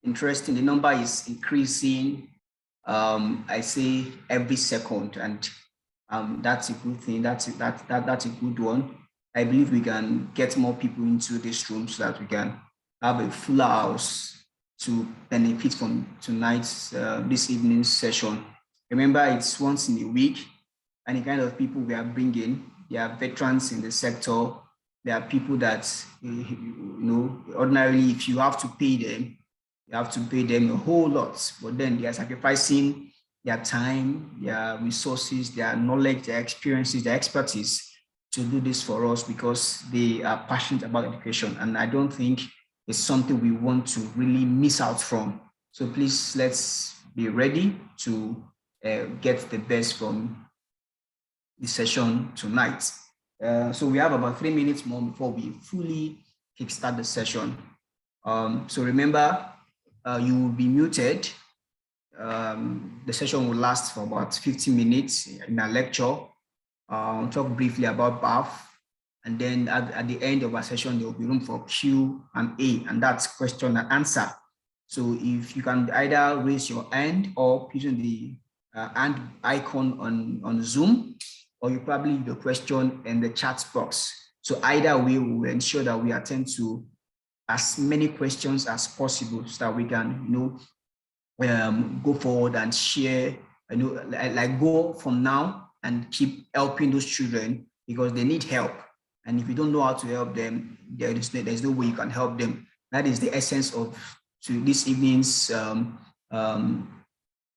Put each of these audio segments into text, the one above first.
interesting. The number is increasing. I say every second, and that's a good thing. That's a good one. I believe we can get more people into this room so that we can have a fuller house to benefit from tonight's this evening's session. Remember, it's once in a week, and the kind of people we are bringing, they are veterans in the sector. There are people that, ordinarily, if you have to pay them, you have to pay them a whole lot, but then they are sacrificing their time, their resources, their knowledge, their experiences, their expertise to do this for us because they are passionate about education. And I don't think it's something we want to really miss out from. So please, let's be ready to get the best from the session tonight. So we have about 3 minutes more before we fully kickstart the session. So remember, you will be muted. The session will last for about 50 minutes in a lecture. Talk briefly about BAF, and then at the end of our session, there will be room for Q&A, and that's question and answer. So if you can either raise your hand or using the hand icon on Zoom, or you probably leave your question in the chat box. So either way, we will ensure that we attend to as many questions as possible so that we can, go forward and share, like go from now and keep helping those children because they need help. And if you don't know how to help them, there's no way you can help them. That is the essence of this evening's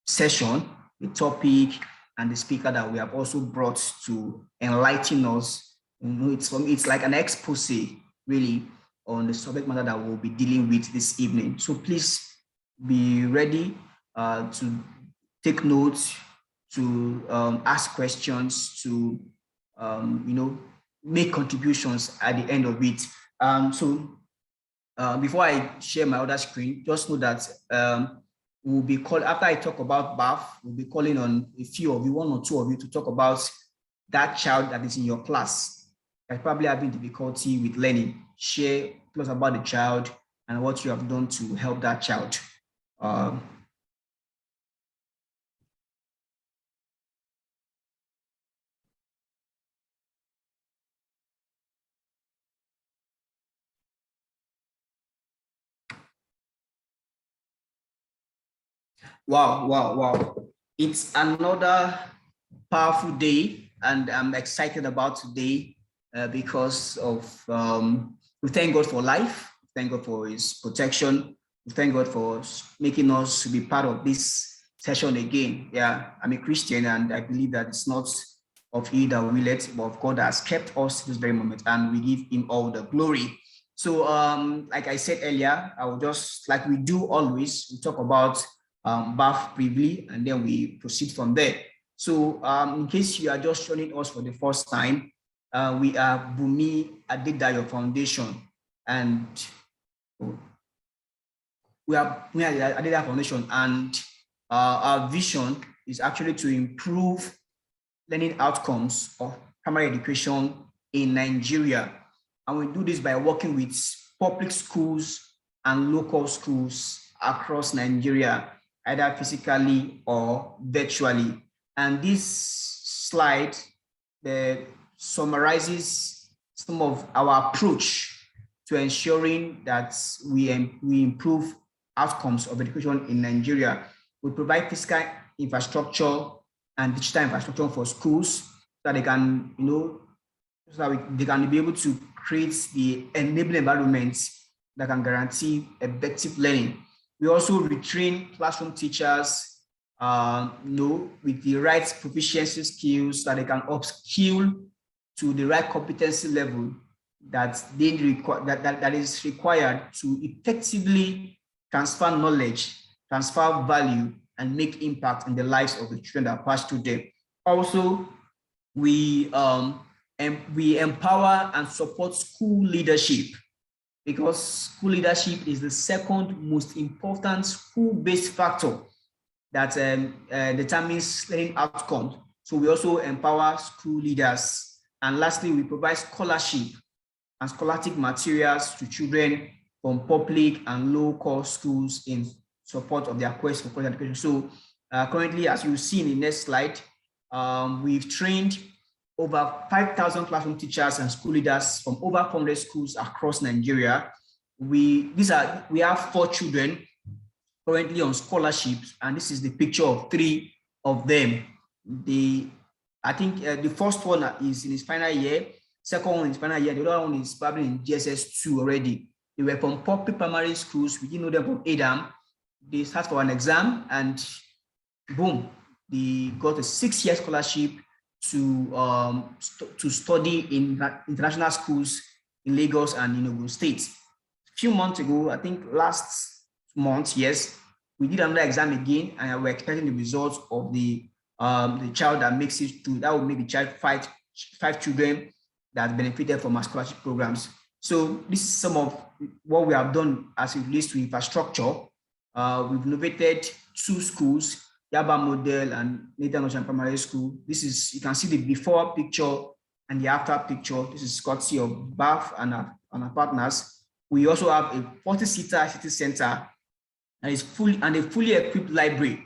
session, the topic and the speaker that we have also brought to enlighten us. It's like an expose, really, on the subject matter that we'll be dealing with this evening. So please be ready to take notes, to ask questions, to make contributions at the end of it. Before I share my other screen, just know that we'll be calling, after I talk about BAF, we'll be calling on a few of you, one or two of you, to talk about that child that is in your class that probably having difficulty with learning. Share plus about the child and what you have done to help that child. Wow. It's another powerful day, and I'm excited about today because of, we thank God for life, we thank God for his protection, we thank God for making us to be part of this session again. Yeah, I'm a Christian and I believe that it's not of he that will it, but of God has kept us to this very moment, and we give him all the glory. So like I said earlier, I will just, like we do always, we talk about BAF briefly, and then we proceed from there. So in case you are just joining us for the first time, we are Bunmi Adedayo Foundation, and we are Bunmi Adedayo Foundation, and our vision is actually to improve learning outcomes of primary education in Nigeria. And we do this by working with public schools and local schools across Nigeria, either physically or virtually. And this slide summarizes some of our approach to ensuring that we improve outcomes of education in Nigeria. We provide physical infrastructure and digital infrastructure for schools so that they can, so that they can be able to create the enabling environments that can guarantee effective learning. We also retrain classroom teachers, with the right proficiency skills so that they can upskill to the right competency level that is required to effectively transfer knowledge, transfer value, and make impact in the lives of the children that pass through them. Also, we empower and support school leadership, because school leadership is the second most important school-based factor that determines learning outcomes. So we also empower school leaders. And lastly, we provide scholarship and scholastic materials to children from public and low-cost schools in support of their quest for quality education. So currently, as you see in the next slide, we've trained over 5,000 classroom teachers and school leaders from over 400 schools across Nigeria. We have 4 children currently on scholarships, and this is the picture of 3 of them. I think the first one is in his final year, second one is final year, the other one is probably in GSS 2 already. They were from public primary schools. We didn't know them from Adam. They sat for an exam, and boom, they got a 6-year scholarship to study in international schools in Lagos and in Ogun State. A few months ago, I think last month, yes, we did another exam again, and we're expecting the results of the child that makes it to, that will make the child five children that benefited from our scholarship programs. So this is some of what we have done as it relates to infrastructure. We've innovated 2 schools, Yaba Model and Nathan Ocean Primary School. This is, you can see the before picture and the after picture. This is courtesy of BAF and our partners. We also have a 40-seater city center and a fully equipped library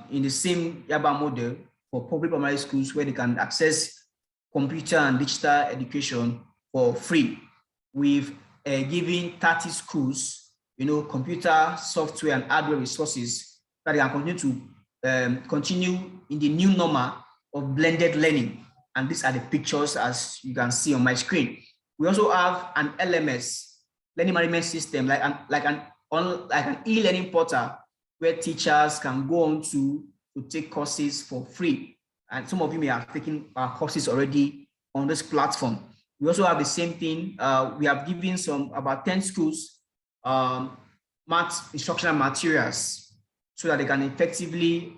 in the same Yaba model for public primary schools, where they can access computer and digital education for free. We've given 30 schools, computer, software, and hardware resources that they can continue in the new normal of blended learning. And these are the pictures as you can see on my screen. We also have an LMS, learning management system, like an e-learning portal where teachers can go on to take courses for free. And some of you may have taken our courses already on this platform. We also have the same thing. We have given about 10 schools math instructional materials so that they can effectively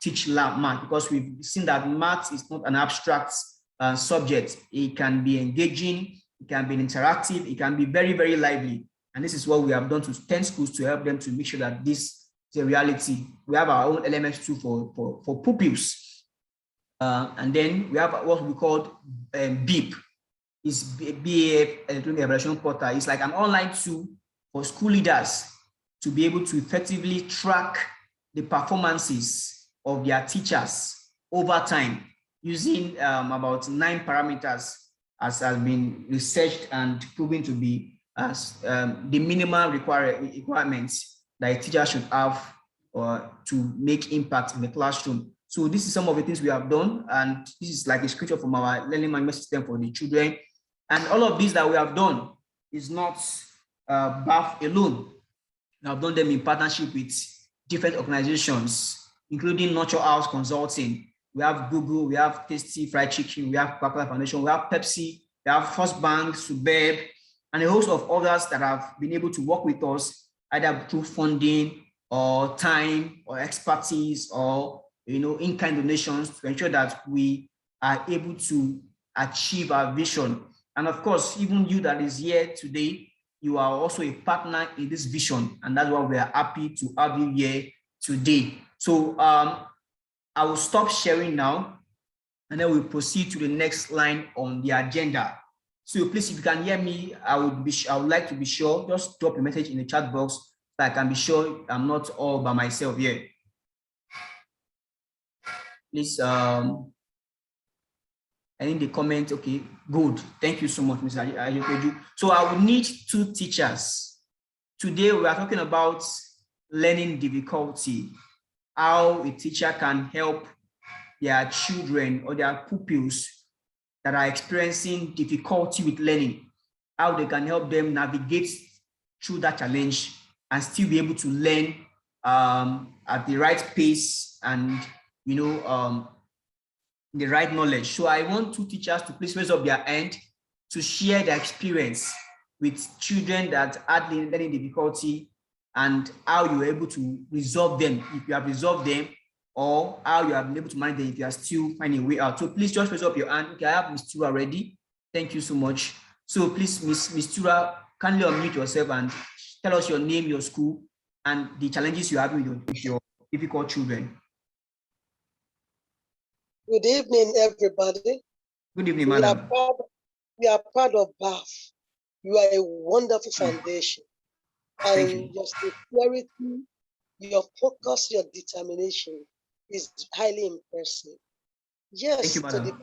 teach math, because we've seen that math is not an abstract subject. It can be engaging, it can be interactive, it can be very, very lively. And this is what we have done to 10 schools to help them to make sure that this is a reality. We have our own LMS tool for pupils. And then we have what we call BIP. It's BAF Electronic Evaluation Portal. It's like an online tool for school leaders to be able to effectively track the performances of their teachers over time using about 9 parameters, as has been researched and proven to be as the minimal requirements that a teacher should have to make impact in the classroom. So this is some of the things we have done, and this is like a scripture from our learning management system for the children. And all of these that we have done is not BAF alone. We have done them in partnership with different organizations, including Nurture House Consulting. We have Google, we have Tasty Fried Chicken, we have Coca-Cola Foundation, we have Pepsi, we have First Bank, Subeb, and a host of others that have been able to work with us either through funding or time or expertise or in-kind donations to ensure that we are able to achieve our vision. And of course, even you that is here today, you are also a partner in this vision, and that's why we are happy to have you here today. So I will stop sharing now, and then we'll proceed to the next line on the agenda. So please, if you can hear me, I would like to be sure, just drop a message in the chat box so I can be sure I'm not all by myself here. Please, I think the comment, okay, good. Thank you so much, Mr. Ayopeju. So I will need 2 teachers. Today we are talking about learning difficulty, how a teacher can help their children or their pupils that are experiencing difficulty with learning, how they can help them navigate through that challenge and still be able to learn at the right pace and the right knowledge. So I want 2 teachers to please raise up their hand to share their experience with children that had learning difficulty and how you were able to resolve them, if you have resolved them, or how you have been able to manage them if you are still finding a way out. So please just raise up your hand. Okay, I have Ms. Tura ready. Thank you so much. So please, Ms. Tura, kindly unmute yourself and tell us your name, your school, and the challenges you have with your difficult children. Good evening, everybody. Good evening, madam. We are part of BAF. You are a wonderful foundation. Thank And you. your sincerity, your focus, your determination is highly impressive. Thank you, Yes, to the madam.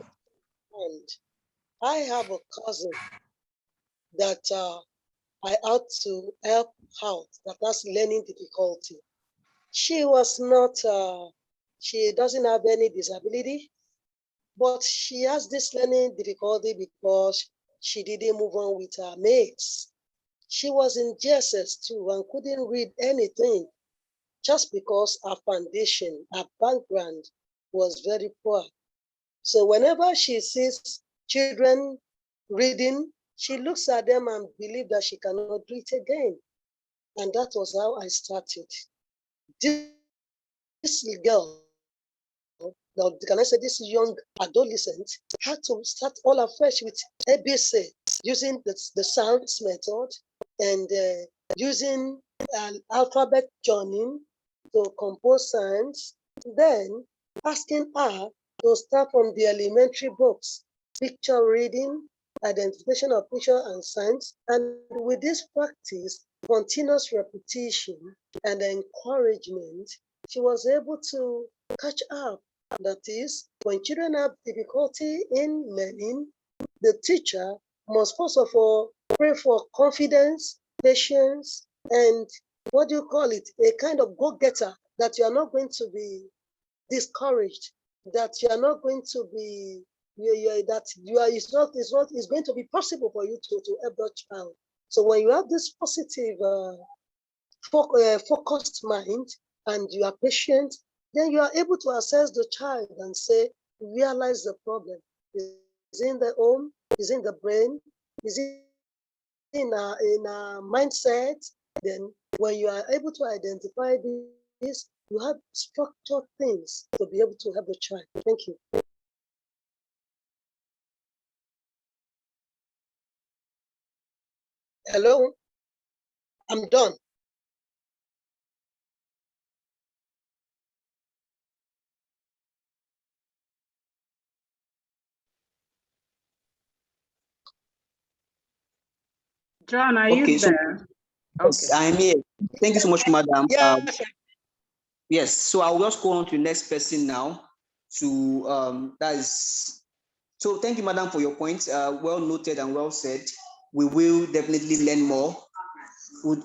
end, I have a cousin that I had to help out that has learning difficulty. She was not, she doesn't have any disability, but she has this learning difficulty because she didn't move on with her mates. She was in GSS2 and couldn't read anything just because her foundation, her background was very poor. So whenever she sees children reading, she looks at them and believes that she cannot do it again. And that was how I started. This girl, now can I say this young adolescent, had to start all afresh with ABC, using the sounds method and using an alphabet joining to compose sounds, then asking her to start from the elementary books, picture reading, identification of picture and signs, and with this practice, continuous repetition and encouragement, she was able to catch up. That is, when children have difficulty in learning, the teacher must first of all pray for confidence, patience, and what do you call it? A kind of go-getter that you are not going to be discouraged, that you are not going to be that you are it's going to be possible for you to help that child. So when you have this positive focused mind and you are patient, then you are able to assess the child and say, realize the problem. Is in the home? Is in the brain? Is in a mindset? Then when you are able to identify this, you have structured things to be able to help the child. Thank you. Hello, I'm done. John, are Okay, you so there? yes, Okay. I'm here. Thank you so much, madam. Yeah, Yes, so I'll just go on to the next person now. To that is so. Thank you, madam, for your points. Well noted and well said. We will definitely learn more. Would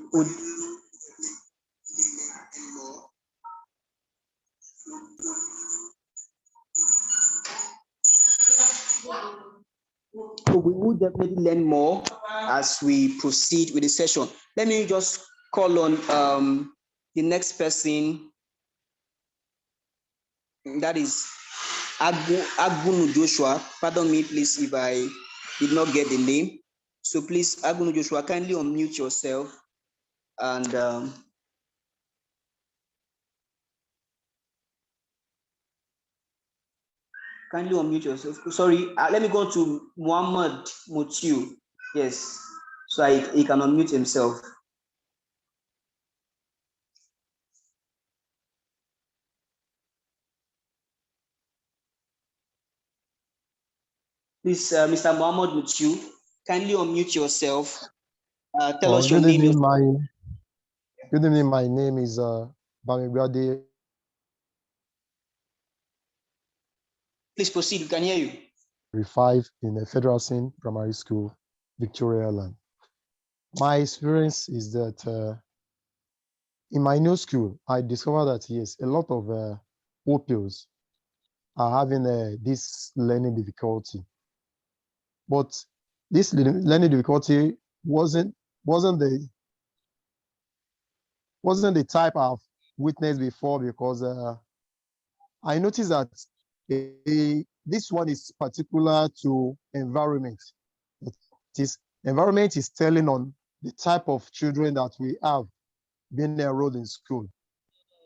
So we will definitely learn more as we proceed with the session. Let me just call on the next person. That is Agbunu Joshua. Pardon me, please, if I did not get the name. So please, Agbunu Joshua, kindly unmute yourself and kindly unmute yourself. Sorry, let me go to Muhammad Mutiu. Yes, so he can unmute himself. Please, Mr. Muhammad Mutiu, kindly unmute yourself. Tell us your name. Good evening. My name is Bunmi Adedayo. Please proceed. We can hear you. 5 in a Federal Sin Primary School, Victoria Island. My experience is that in my new school, I discovered that yes, a lot of pupils are having this learning difficulty, but this learning difficulty wasn't the type I've witnessed before, because I noticed that this one is particular to environment. Environment is telling on the type of children that we have been enrolled in school.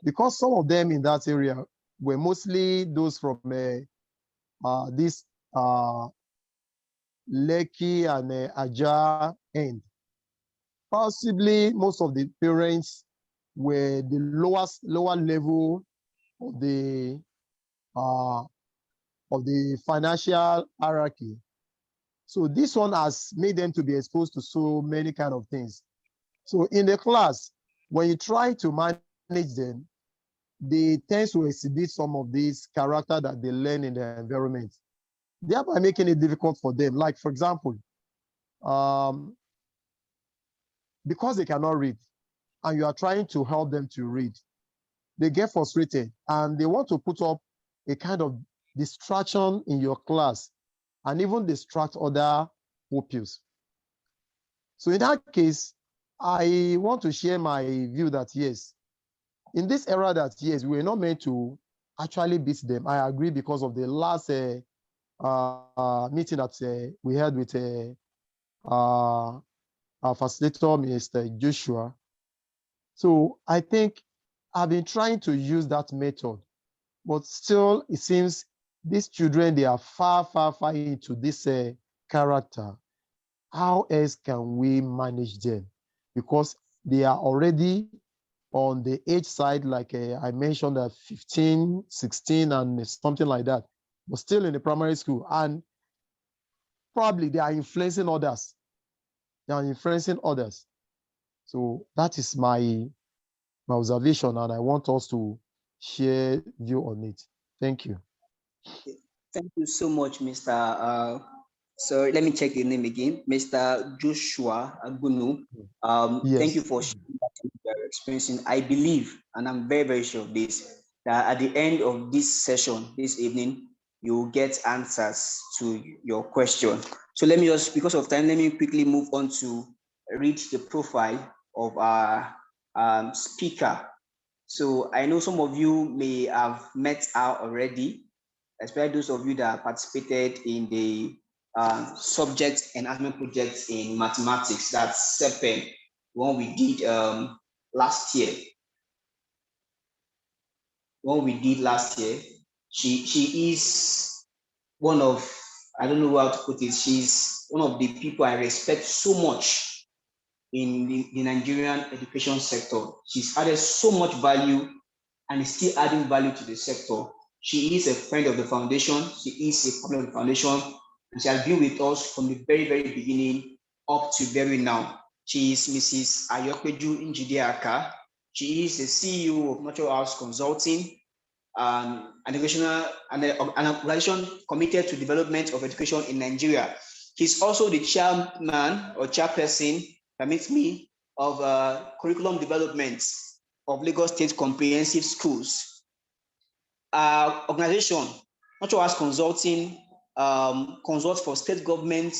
Because some of them in that area were mostly those from this Lekki and Aja end. Possibly most of the parents were the lower level of the financial hierarchy. So this one has made them to be exposed to so many kind of things. So in the class, when you try to manage them, they tend to exhibit some of these character that they learn in the environment, thereby making it difficult for them. Like, for example, because they cannot read and you are trying to help them to read, they get frustrated and they want to put up a kind of distraction in your class and even distract other pupils. So in that case, I want to share my view that yes, in this era that yes, we're not meant to actually beat them. I agree because of the last meeting that we had with our facilitator, Mr. Joshua. So I think I've been trying to use that method, but still it seems these children, they are far, far, far into this character. How else can we manage them? Because they are already on the age side, like I mentioned, that 15, 16, and something like that, but still in the primary school. And probably they are influencing others. They are influencing others. So that is my observation, and I want us to share view on it. Thank you. Thank you so much, Mr. So let me check the name again, Mr. Joshua Agunu. Yes. Thank you for sharing that you're experiencing. I believe, and I'm very, very sure of this, that at the end of this session, this evening, you'll get answers to your question. So let me just, because of time, let me quickly move on to read the profile of our speaker. So I know some of you may have met her already, especially those of you that participated in the subject enhancement project in mathematics, that's SEPEN, one we did last year. She is one of, I don't know how to put it, she's one of the people I respect so much in the Nigerian education sector. She's added so much value and is still adding value to the sector. She is a friend of the foundation. She is a partner of the foundation, and she has been with us from the very, very beginning up to very now. She is Mrs. Ayopeju Njideaka. She is the CEO of Natural House Consulting, an organization committed to development of education in Nigeria. She's also the chairman or chairperson, permits me, of curriculum development of Lagos State Comprehensive Schools. Organization, Natural House Consulting, consults for state government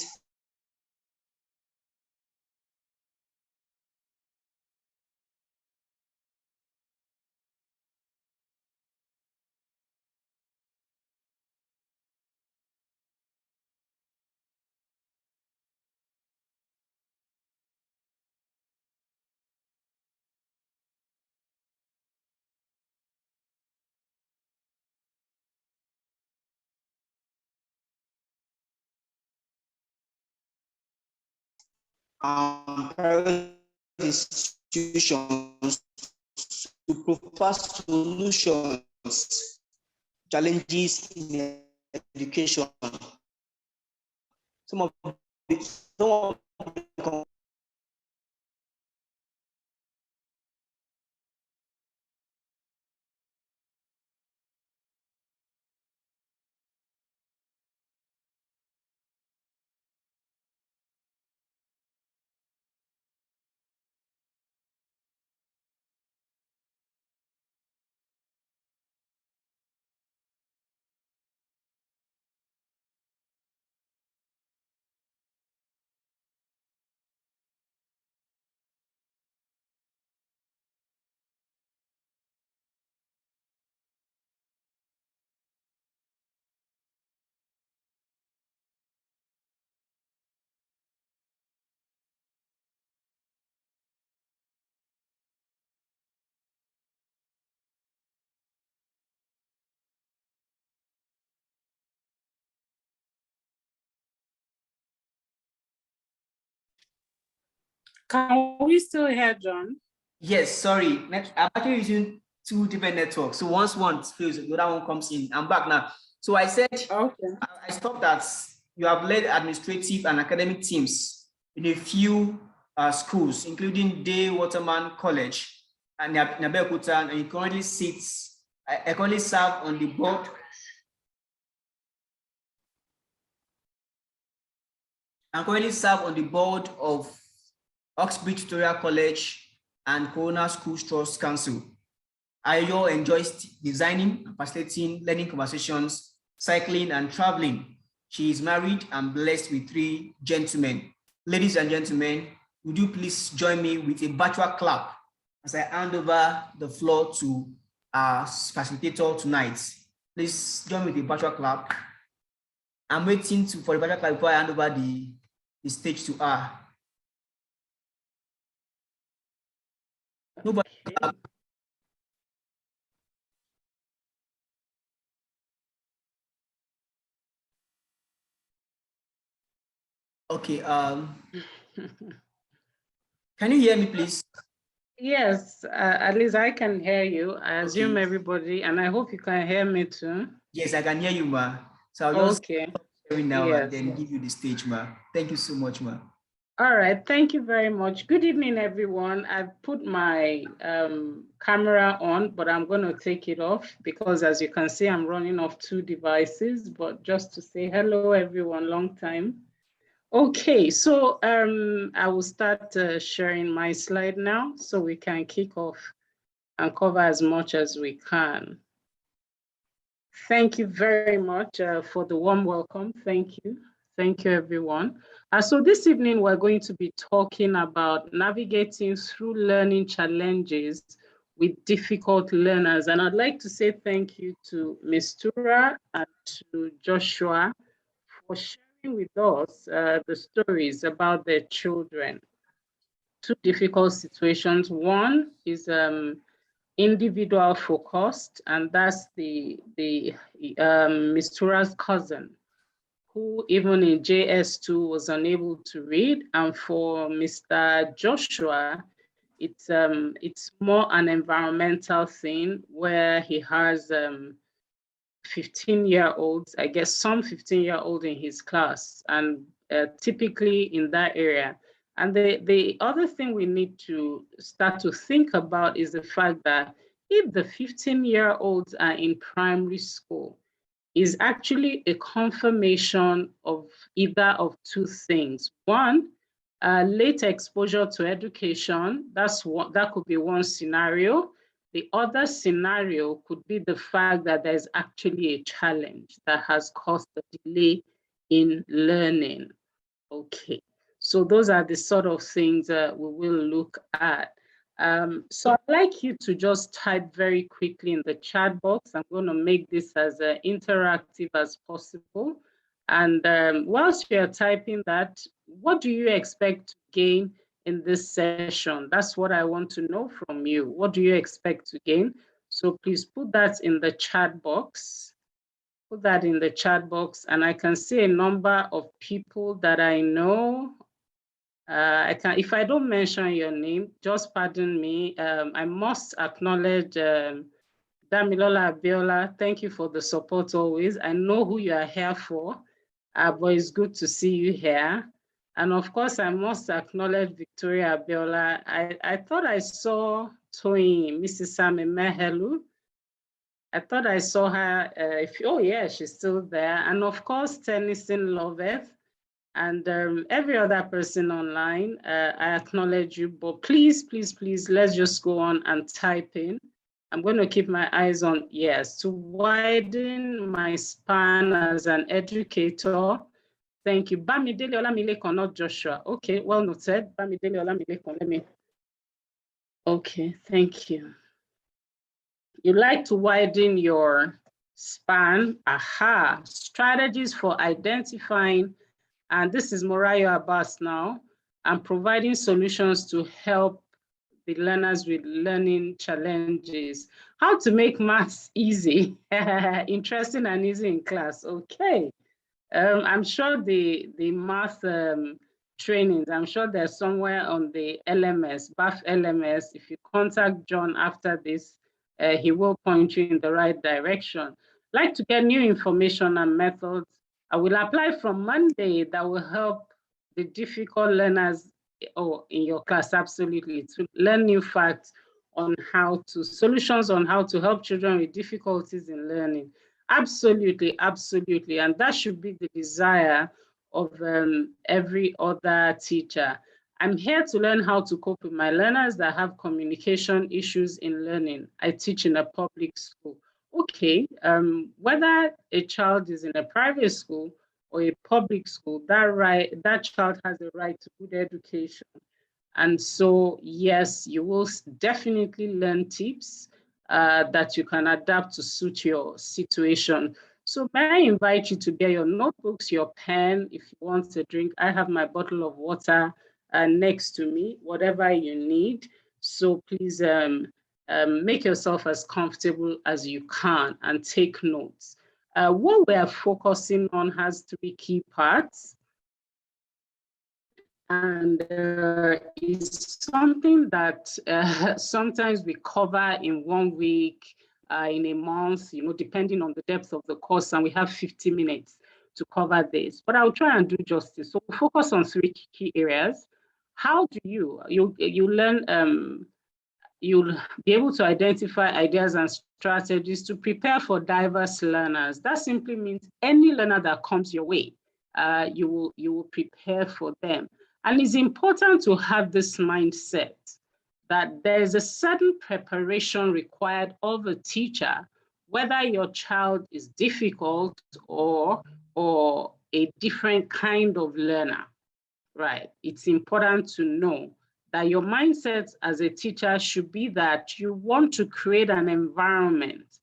private institutions to provide solutions, challenges in education. Some of Can we still hear John? Yes, sorry. I'm actually using two different networks. So once one fails, the other one comes in. I'm back now. So I said, Okay. I stopped at you have led administrative and academic teams in a few schools, including Day Waterman College and Abeokuta, and you currently serve on the board. I currently serve on the board of Oxbridge Tutorial College and Corona Schools Trust Council. Ayo enjoys designing and facilitating learning conversations, cycling, and traveling. She is married and blessed with 3 gentlemen. Ladies and gentlemen, would you please join me with a virtual clap as I hand over the floor to our facilitator tonight. Please join me with a virtual clap. I'm waiting for the virtual clap before I hand over the stage to her. Nobody. Okay. Can you hear me, please? Yes, at least I can hear you. I assume Okay. everybody, and I hope you can hear me too. Yes, I can hear you, ma. So I'll just hear now and then give you the stage, ma. Thank you so much, ma. All right, thank you very much. Good evening, everyone. I've put my camera on, but I'm going to take it off because, as you can see, I'm running off 2 devices, but just to say hello, everyone, long time. Okay, so I will start sharing my slide now so we can kick off and cover as much as we can. Thank you very much for the warm welcome. Thank you. Thank you, everyone. So this evening, we're going to be talking about navigating through learning challenges with difficult learners. And I'd like to say thank you to Ms. Tura and to Joshua for sharing with us the stories about their children. 2 difficult situations. One is individual focused, and that's the Ms. Tura's cousin, who even in JS2 was unable to read. And for Mr. Joshua, it's more an environmental thing where he has 15-year-olds, I guess some 15-year-old in his class, and typically in that area. And the other thing we need to start to think about is the fact that if the 15-year-olds are in primary school, is actually a confirmation of either of 2 things. One, late exposure to education. That could be one scenario. The other scenario could be the fact that there's actually a challenge that has caused a delay in learning. Okay, so those are the sort of things that we will look at. So I'd like you to just type very quickly in the chat box. I'm going to make this as interactive as possible. And whilst you're typing that, what do you expect to gain in this session? That's what I want to know from you. What do you expect to gain? So please put that in the chat box. Put that in the chat box, and I can see a number of people that I know. If I don't mention your name, just pardon me. I must acknowledge Damilola Abiola. Thank you for the support always. I know who you are here for, but it's good to see you here. And of course, I must acknowledge Victoria Abiola. I thought I saw Toyin, Mrs. Sami Mehelu. I thought I saw her. Oh yeah, she's still there. And of course, Tennyson Loveth. And every other person online, I acknowledge you, but please, please, please, let's just go on and type in. I'm going to keep my eyes on, yes, to widen my span as an educator. Thank you. Bamidele Olamilekon, not Joshua. Okay, well noted. Bamidele Olamilekon, let me. Okay, thank you. You like to widen your span. Aha, strategies for identifying. And this is Morayo Abbas now. I'm providing solutions to help the learners with learning challenges. How to make maths easy, interesting and easy in class. Okay. I'm sure the math trainings, I'm sure they're somewhere on the LMS, BAF LMS. If you contact John after this, he will point you in the right direction. Like to get new information and methods I will apply from Monday that will help the difficult learners in your class, absolutely, to learn new facts on solutions on how to help children with difficulties in learning. Absolutely, absolutely. And that should be the desire of every other teacher. I'm here to learn how to cope with my learners that have communication issues in learning. I teach in a public school. Okay, whether a child is in a private school or a public school, that child has a right to good education. And so, yes, you will definitely learn tips that you can adapt to suit your situation. So may I invite you to get your notebooks, your pen, if you want a drink. I have my bottle of water next to me, whatever you need. So please make yourself as comfortable as you can and take notes. What we are focusing on has 3 key parts. And it's something that sometimes we cover in 1 week, in a month, depending on the depth of the course, and we have 50 minutes to cover this. But I'll try and do justice. So we'll focus on 3 key areas. How do you learn, you'll be able to identify ideas and strategies to prepare for diverse learners. That simply means any learner that comes your way, you will prepare for them. And it's important to have this mindset that there's a certain preparation required of a teacher, whether your child is difficult or a different kind of learner, right? It's important to know that your mindset as a teacher should be that you want to create an environment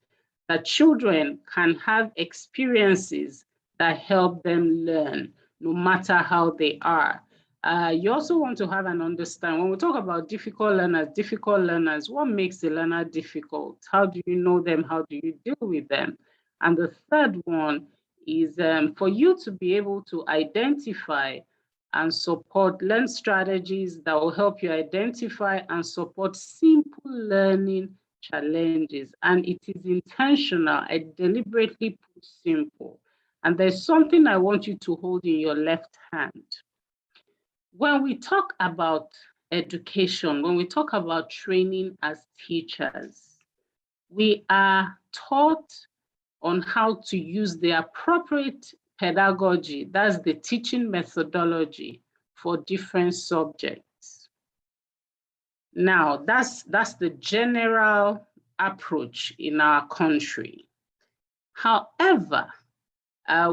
that children can have experiences that help them learn, no matter how they are. You also want to have an understanding. When we talk about difficult learners, what makes the learner difficult? How do you know them? How do you deal with them? And the third one is for you to be able to identify and learn strategies that will help you identify and support simple learning challenges. And it is intentional. I deliberately put simple. And there's something I want you to hold in your left hand. When we talk about education, when we talk about training as teachers, we are taught on how to use the appropriate pedagogy, that's the teaching methodology for different subjects. Now, that's the general approach in our country. However,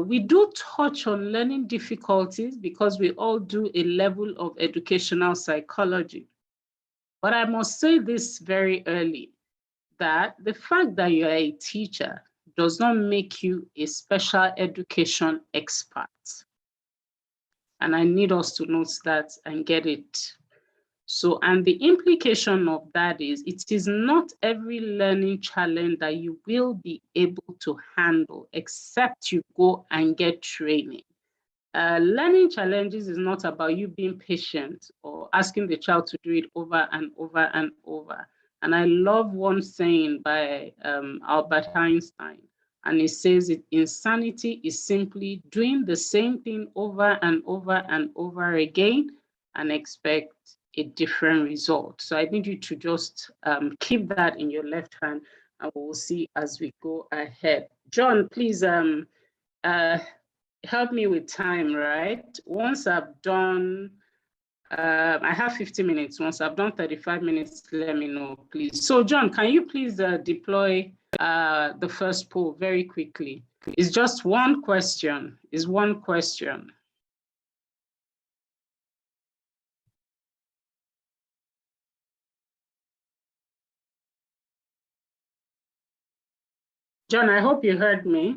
we do touch on learning difficulties because we all do a level of educational psychology. But I must say this very early, that the fact that you're a teacher does not make you a special education expert. And I need us to note that and get it. So, and the implication of that is, it is not every learning challenge that you will be able to handle, except you go and get training. Learning challenges is not about you being patient or asking the child to do it over and over and over. And I love one saying by Albert Einstein, and it says insanity is simply doing the same thing over and over and over again and expect a different result. So I need you to just keep that in your left hand, and we'll see as we go ahead. John, please help me with time, right? Once I've done, I have 50 minutes. Once I've done 35 minutes, let me know, please. So John, can you please deploy the first poll very quickly? It's just one question, it's one question. John, I hope you heard me,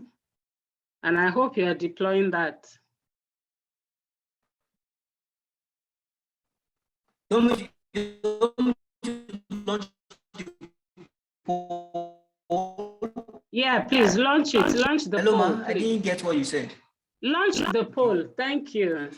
and I hope you are deploying that. Yeah, please launch it. Launch the Hello, poll. ma. I didn't get what you said. Launch the poll. Thank you.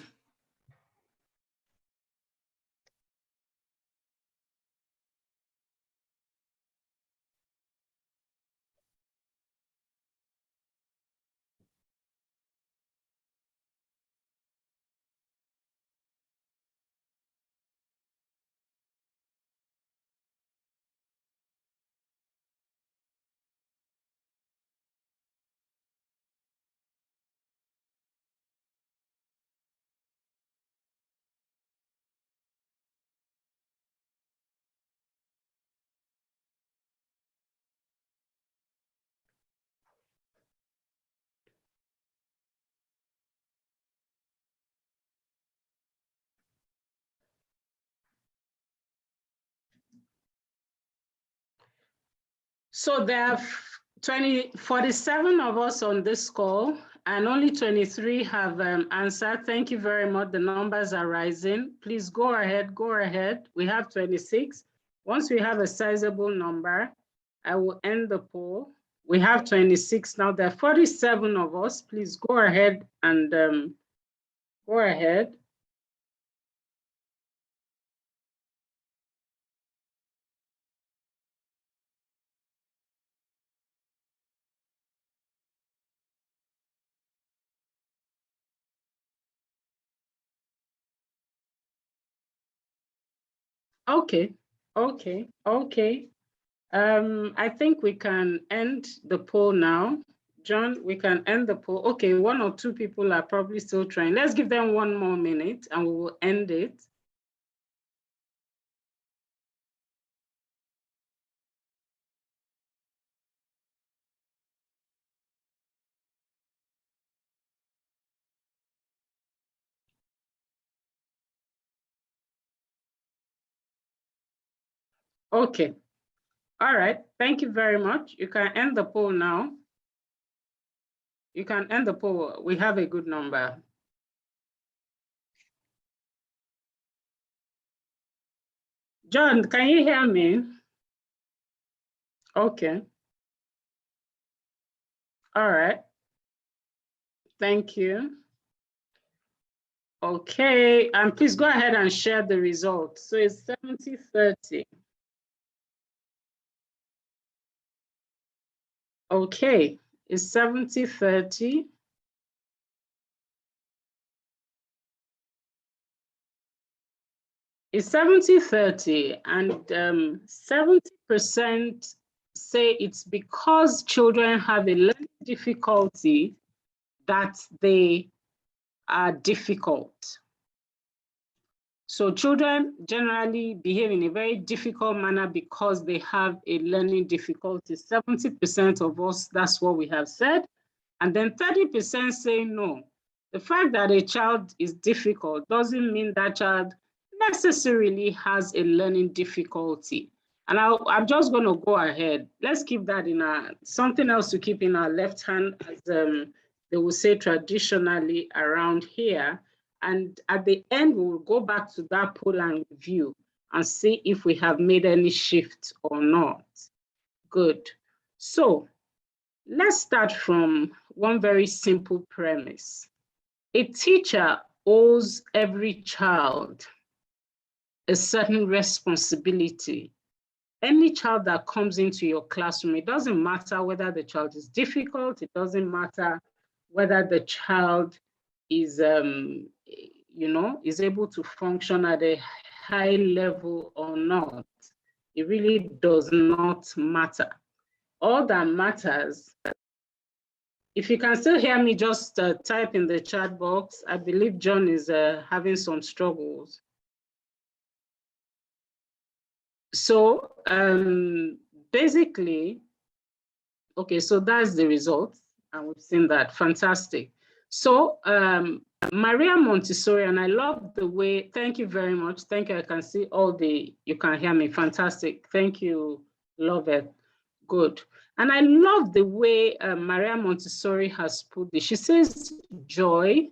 So there are 47 of us on this call, and only 23 have answered. Thank you very much. The numbers are rising. Please go ahead, go ahead. We have 26. Once we have a sizable number, I will end the poll. We have 26 now. There are 47 of us. Please go ahead and go ahead. Okay. I think we can end the poll now. John, we can end the poll. Okay, 1 or 2 people are probably still trying. Let's give them 1 more minute and we will end it. Okay. All right. Thank you very much. You can end the poll now. You can end the poll. We have a good number. John, can you hear me? Okay. All right. Thank you. Okay, and please go ahead and share the results. So it's 70-30. Okay, it's 70-30. It's 70-30, and 70% say it's because children have a learning difficulty that they are difficult. So children generally behave in a very difficult manner because they have a learning difficulty. 70% of us, that's what we have said. And then 30% say no. The fact that a child is difficult doesn't mean that child necessarily has a learning difficulty. And I'm just going to go ahead. Let's keep that in something else to keep in our left hand, as they will say traditionally around here. And at the end, we will go back to that poll and review and see if we have made any shift or not. Good. So let's start from one very simple premise. A teacher owes every child a certain responsibility. Any child that comes into your classroom, it doesn't matter whether the child is difficult, it doesn't matter whether the child is, is able to function at a high level or not. It really does not matter. All that matters, if you can still hear me, just type in the chat box. I believe John is having some struggles. So basically, okay, so that's the result, and we've seen that. Fantastic. So Maria Montessori, and I love the way, thank you very much. Thank you. I can see all you can hear me. Fantastic. Thank you. Love it. Good. And I love the way Maria Montessori has put this. She says, joy,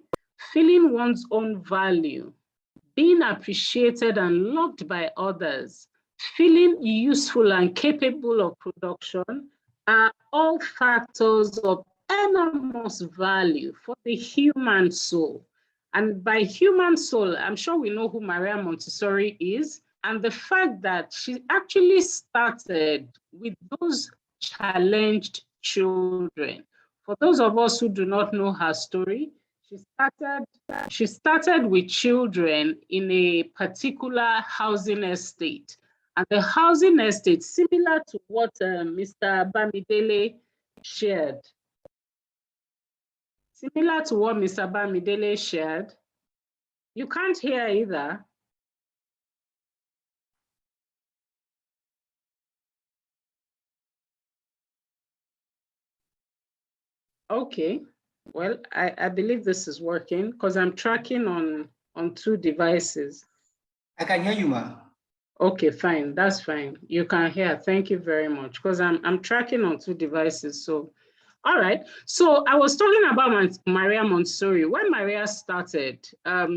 feeling one's own value, being appreciated and loved by others, feeling useful and capable of production are all factors of enormous value for the human soul. And by human soul, I'm sure we know who Maria Montessori is, and the fact that she actually started with those challenged children. For those of us who do not know her story, she started with children in a particular housing estate. And the housing estate, similar to what Mr. Bamidele shared. Similar to what Mr. Bamidele shared. You can't hear either. Okay, well, I believe this is working because I'm tracking on 2 devices. I can hear you, ma. Okay, fine. That's fine. You can hear. Thank you very much. Because I'm tracking on 2 devices. So, all right. So I was talking about Maria Montessori. When Maria started,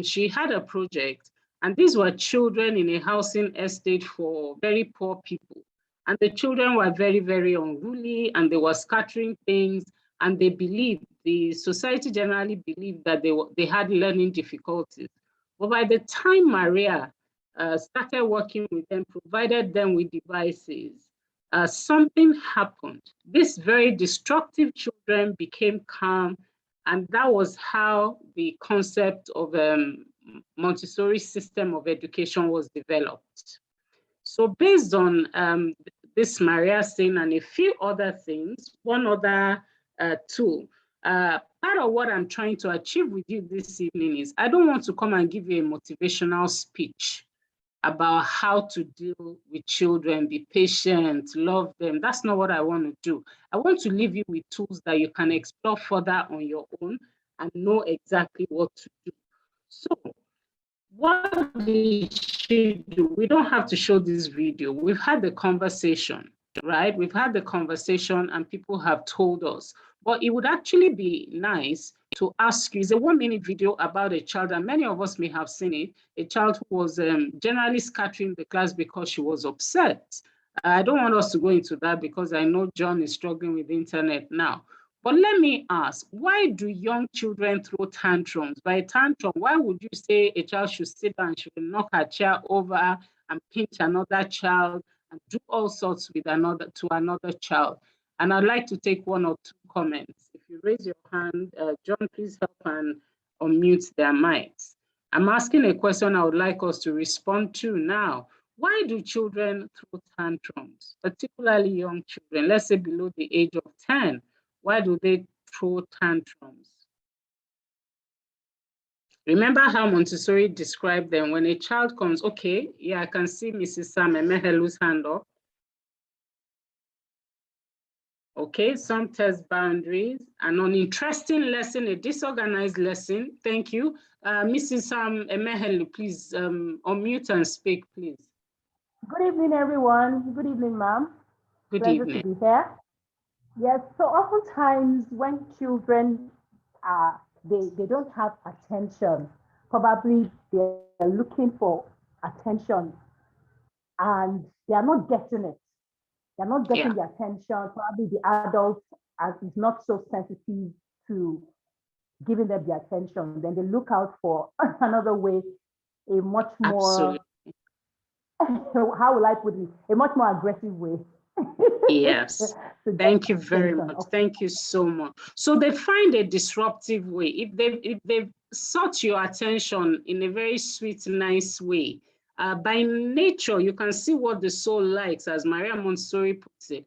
she had a project, and these were children in a housing estate for very poor people. And the children were very, very unruly, and they were scattering things, and they believed, the society generally believed that they had learning difficulties. But by the time Maria started working with them, provided them with devices, something happened. These very destructive children became calm, and that was how the concept of Montessori system of education was developed. So based on this Maria thing and a few other things, one other tool, part of what I'm trying to achieve with you this evening is I don't want to come and give you a motivational speech about how to deal with children, be patient, love them. That's not what I want to do. I want to leave you with tools that you can explore further on your own and know exactly what to do. So what did she do? We don't have to show this video. We've had the conversation, right? We've had the conversation and people have told us. But it would actually be nice to ask you, it's a 1-minute video about a child, and many of us may have seen it, a child who was generally scattering the class because she was upset. I don't want us to go into that because I know John is struggling with the internet now. But let me ask, why do young children throw tantrums? By tantrum, why would you say a child should sit down, she will knock her chair over and pinch another child and do all sorts with another child? And I'd like to take 1 or 2 comments. If you raise your hand, John, please help and unmute their mics. I'm asking a question I would like us to respond to now. Why do children throw tantrums, particularly young children, let's say below the age of 10? Why do they throw tantrums? Remember how Montessori described them. When a child comes, okay, yeah, I can see Mrs. Sam Emehelu's hand up. Okay, some test boundaries, an uninteresting lesson, a disorganized lesson. Thank you. Mrs. Sam Emehelu, please unmute and speak, please. Good evening, everyone. Good evening, ma'am. Good Pleasure evening. to be here. Yes, so oftentimes when children they don't have attention, probably they're looking for attention and they are not getting it. They're not getting the attention. Probably the adult is not so sensitive to giving them the attention. Then they look out for another way, a much more, how will I put it, a much more aggressive way. Yes, thank you very much. Thank you so much. So they find a disruptive way. If they've sought your attention in a very sweet, nice way, by nature, you can see what the soul likes, as Maria Montessori puts it.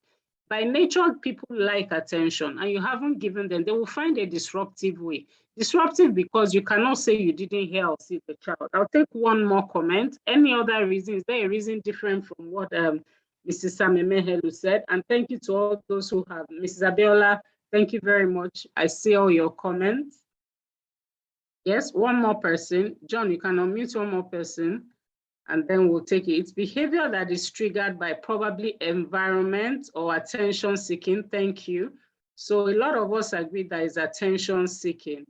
By nature, people like attention, and you haven't given them, they will find a disruptive way. Disruptive because you cannot say you didn't hear or see the child. I'll take 1 more comment. Any other reason? Is there a reason different from what Mrs. Sam Emehelu said? And thank you to all those who have. Mrs. Abiola, thank you very much. I see all your comments. Yes, 1 more person. John, you can unmute 1 more person, and then we'll take it. It's behavior that is triggered by probably environment or attention seeking. Thank you. So a lot of us agree that it's attention seeking.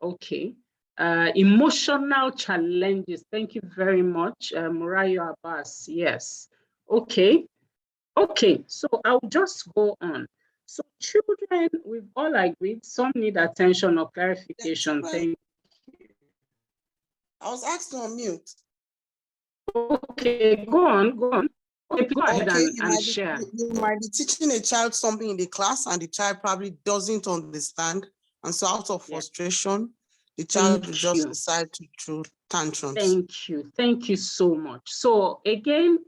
Okay. Emotional challenges. Thank you very much, Murayo Abbas. Yes. Okay. Okay, so I'll just go on. So children, we've all agreed, some need attention or clarification. Thank you. I was asked to unmute. Okay, go on. Okay, go ahead and share. You might be teaching a child something in the class and the child probably doesn't understand. And so out of frustration, the child will just decide to throw tantrums. Thank you so much. So again,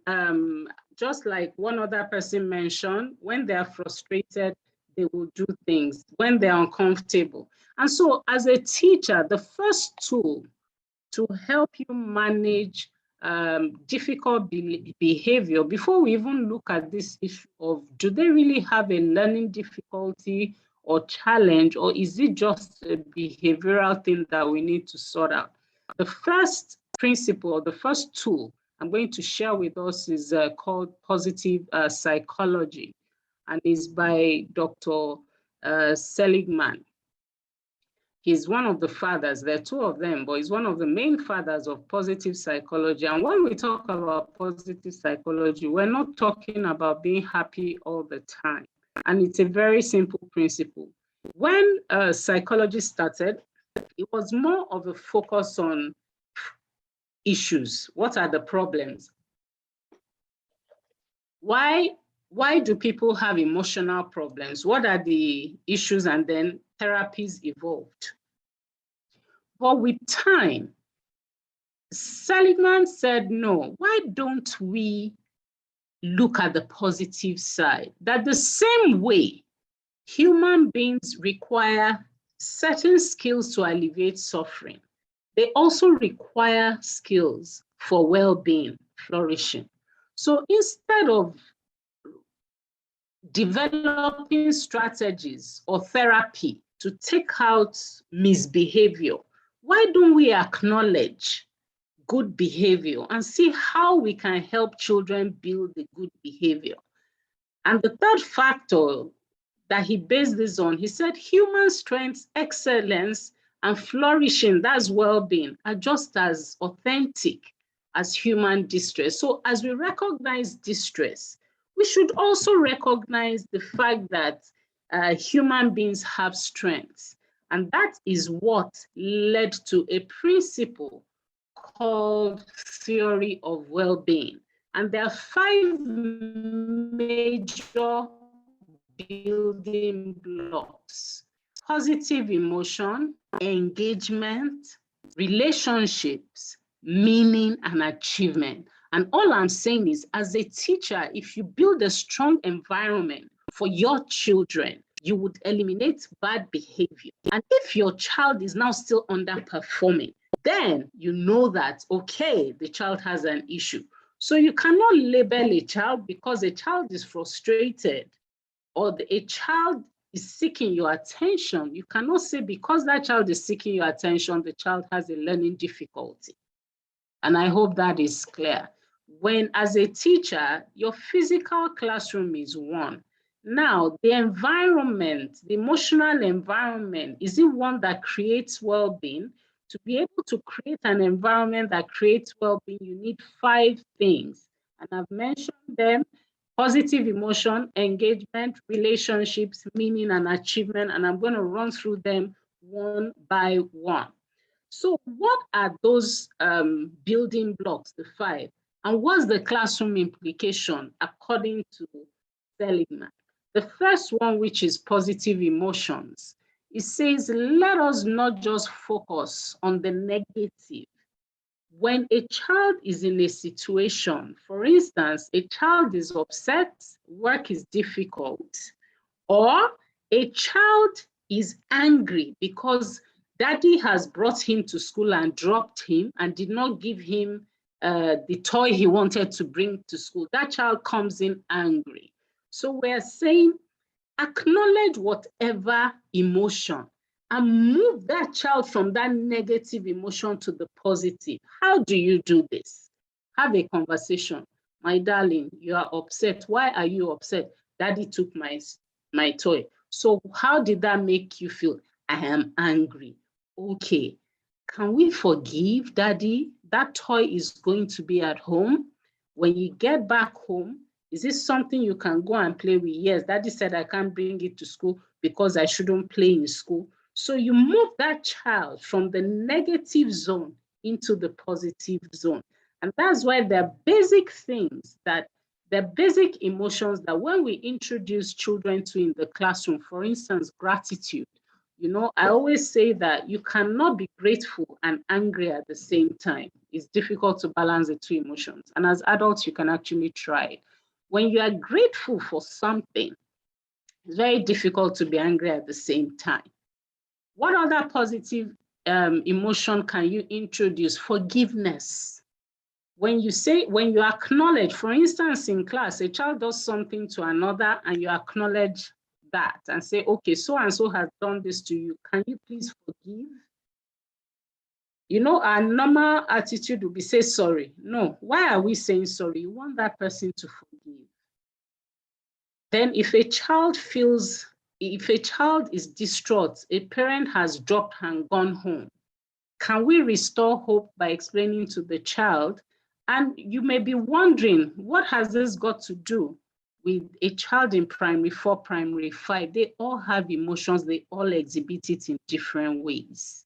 just like one other person mentioned, when they are frustrated, they will do things when they're uncomfortable. And so as a teacher, the first tool to help you manage difficult behavior, before we even look at this issue of, do they really have a learning difficulty or challenge, or is it just a behavioral thing that we need to sort out? The first principle, or the first tool I'm going to share with us is called Positive Psychology, and is by Dr. Seligman. He's one of the fathers. There are two of them, but he's one of the main fathers of positive psychology. And when we talk about positive psychology, we're not talking about being happy all the time. And it's a very simple principle. When psychology started, it was more of a focus on issues. What are the problems? Why do people have emotional problems? What are the issues? And then therapies evolved. But with time, Seligman said, no, why don't we look at the positive side? That the same way human beings require certain skills to alleviate suffering, they also require skills for well-being, flourishing. So instead of developing strategies or therapy to take out misbehavior, why don't we acknowledge good behavior and see how we can help children build the good behavior? And the third factor that he based this on, he said human strength, excellence, and flourishing, that's well-being, are just as authentic as human distress. So as we recognize distress, we should also recognize the fact that human beings have strengths. And that is what led to a principle called theory of well-being. And there are 5 major building blocks: positive emotion, engagement, relationships, meaning, and achievement. And all I'm saying is, as a teacher, if you build a strong environment for your children, you would eliminate bad behavior. And if your child is now still underperforming, then you know that, okay, the child has an issue. So you cannot label a child because a child is frustrated or a child is seeking your attention. You cannot say because that child is seeking your attention, the child has a learning difficulty. And I hope that is clear. When, as a teacher, your physical classroom is one. Now, the environment, the emotional environment, is it one that creates well-being? To be able to create an environment that creates well-being, you need 5 things. And I've mentioned them: positive emotion, engagement, relationships, meaning, and achievement. And I'm going to run through them one by one. So what are those building blocks, the 5? And what's the classroom implication according to Seligman? The first one, which is positive emotions, it says, let us not just focus on the negative. When a child is in a situation, for instance, a child is upset, work is difficult, or a child is angry because daddy has brought him to school and dropped him and did not give him the toy he wanted to bring to school. That child comes in angry. So we're saying, acknowledge whatever emotion and move that child from that negative emotion to the positive. How do you do this? Have a conversation. My darling, you are upset. Why are you upset? Daddy took my toy. So how did that make you feel? I am angry. Okay, can we forgive daddy? That toy is going to be at home. When you get back home, is this something you can go and play with? Yes, daddy said I can't bring it to school because I shouldn't play in school. So you move that child from the negative zone into the positive zone. And that's why there are basic things that, the basic emotions that when we introduce children to in the classroom, for instance, gratitude. You know, I always say that you cannot be grateful and angry at the same time. It's difficult to balance the 2 emotions. And as adults, you can actually try it. When you are grateful for something, it's very difficult to be angry at the same time. What other positive emotion can you introduce? Forgiveness. When you acknowledge, for instance, in class, a child does something to another and you acknowledge that and say, okay, so and so has done this to you. Can you please forgive? You know, our normal attitude would be say sorry. No, why are we saying sorry? You want that person to forgive. Then if a child is distraught, a parent has dropped and gone home, can we restore hope by explaining to the child? And you may be wondering, what has this got to do with a child in primary 4, primary 5? They all have emotions, they all exhibit it in different ways.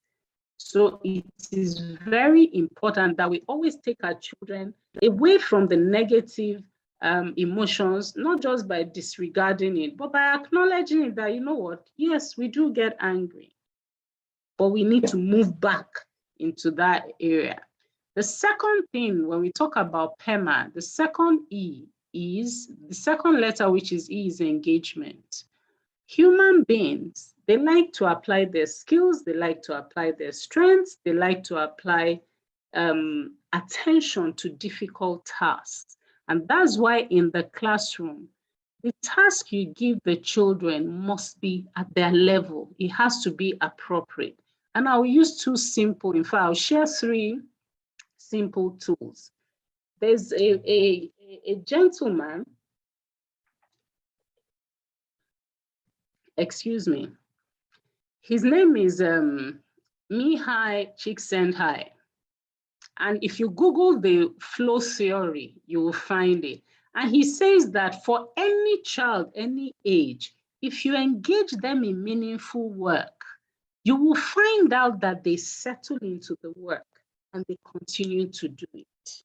So it is very important that we always take our children away from the negative emotions, not just by disregarding it, but by acknowledging it that, you know what, yes, we do get angry, but we need to move back into that area. The second thing, when we talk about PEMA, the second E is, the second letter, which is E, is engagement. Human beings, they like to apply their skills, they like to apply their strengths, they like to apply attention to difficult tasks. And that's why in the classroom, the task you give the children must be at their level. It has to be appropriate. And I'll use two simple, in fact, I'll share 3 simple tools. There's a gentleman, excuse me, his name is Mihai Csikszentmihalyi. And if you Google the flow theory, you will find it. And he says that for any child, any age, if you engage them in meaningful work, you will find out that they settle into the work and they continue to do it.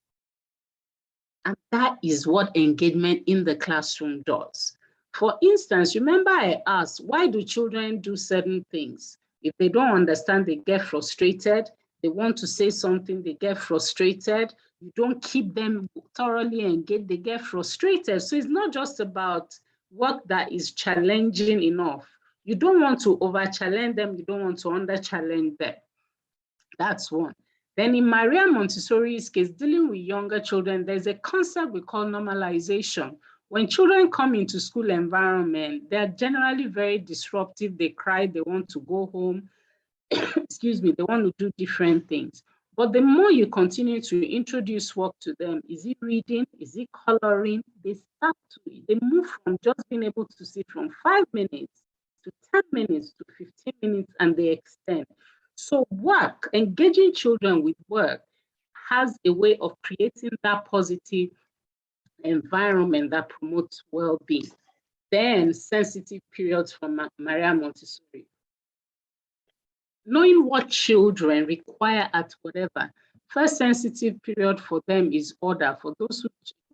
And that is what engagement in the classroom does. For instance, remember I asked, why do children do certain things? If they don't understand, they get frustrated. They want to say something, they get frustrated. You don't keep them thoroughly engaged, they get frustrated. So it's not just about work that is challenging enough. You don't want to over-challenge them, you don't want to under-challenge them. That's one. Then in Maria Montessori's case, dealing with younger children, there's a concept we call normalization. When children come into school environment, they're generally very disruptive. They cry, they want to go home. Excuse me, they want to do different things. But the more you continue to introduce work to them, is it reading, is it coloring, they move from just being able to sit from 5 minutes to 10 minutes to 15 minutes, and they extend. So work, engaging children with work, has a way of creating that positive environment that promotes well-being. Then sensitive periods from Maria Montessori. Knowing what children require at whatever. First sensitive period for them is order. For those who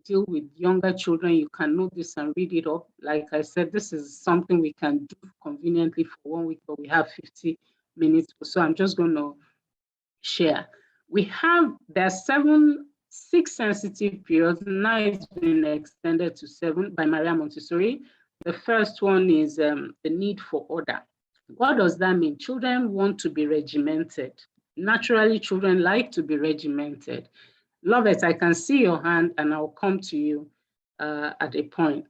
deal with younger children, you can know this and read it up. Like I said, this is something we can do conveniently for 1 week, but we have 50 minutes. So I'm just going to share. There are 6 sensitive periods. Now it's been extended to 7 by Maria Montessori. The first one is the need for order. What does that mean? Children want to be regimented. Naturally, children like to be regimented. Lovett, I can see your hand and I'll come to you at a point.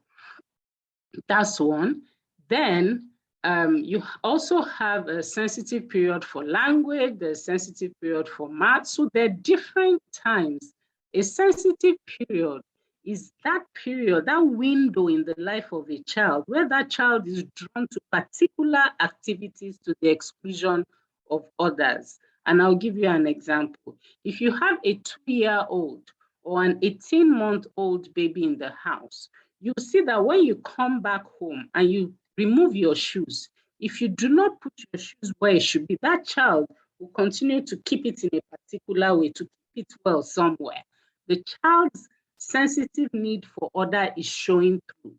That's one. Then you also have a sensitive period for language, the sensitive period for math. So there are different times. A sensitive period is that period, that window in the life of a child where that child is drawn to particular activities to the exclusion of others. And I'll give you an example. If you have a 2-year-old or an 18-month-old baby in the house, you see that when you come back home and you remove your shoes, if you do not put your shoes where it should be, that child will continue to keep it in a particular way, to keep it well somewhere. The child's sensitive need for order is showing through.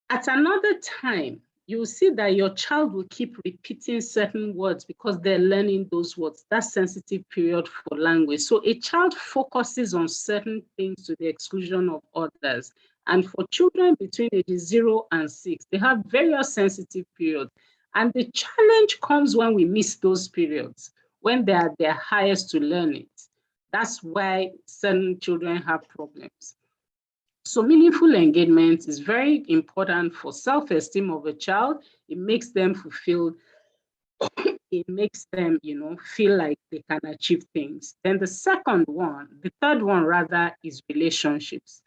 At another time, you will see that your child will keep repeating certain words because they're learning those words. That's sensitive period for language. So a child focuses on certain things to the exclusion of others. And for children between ages 0 and 6, they have various sensitive periods. And the challenge comes when we miss those periods, when they are their highest to learn it. That's why certain children have problems. So meaningful engagement is very important for self-esteem of a child. It makes them fulfill it makes them, feel like they can achieve things. Then the third one rather, is relationships.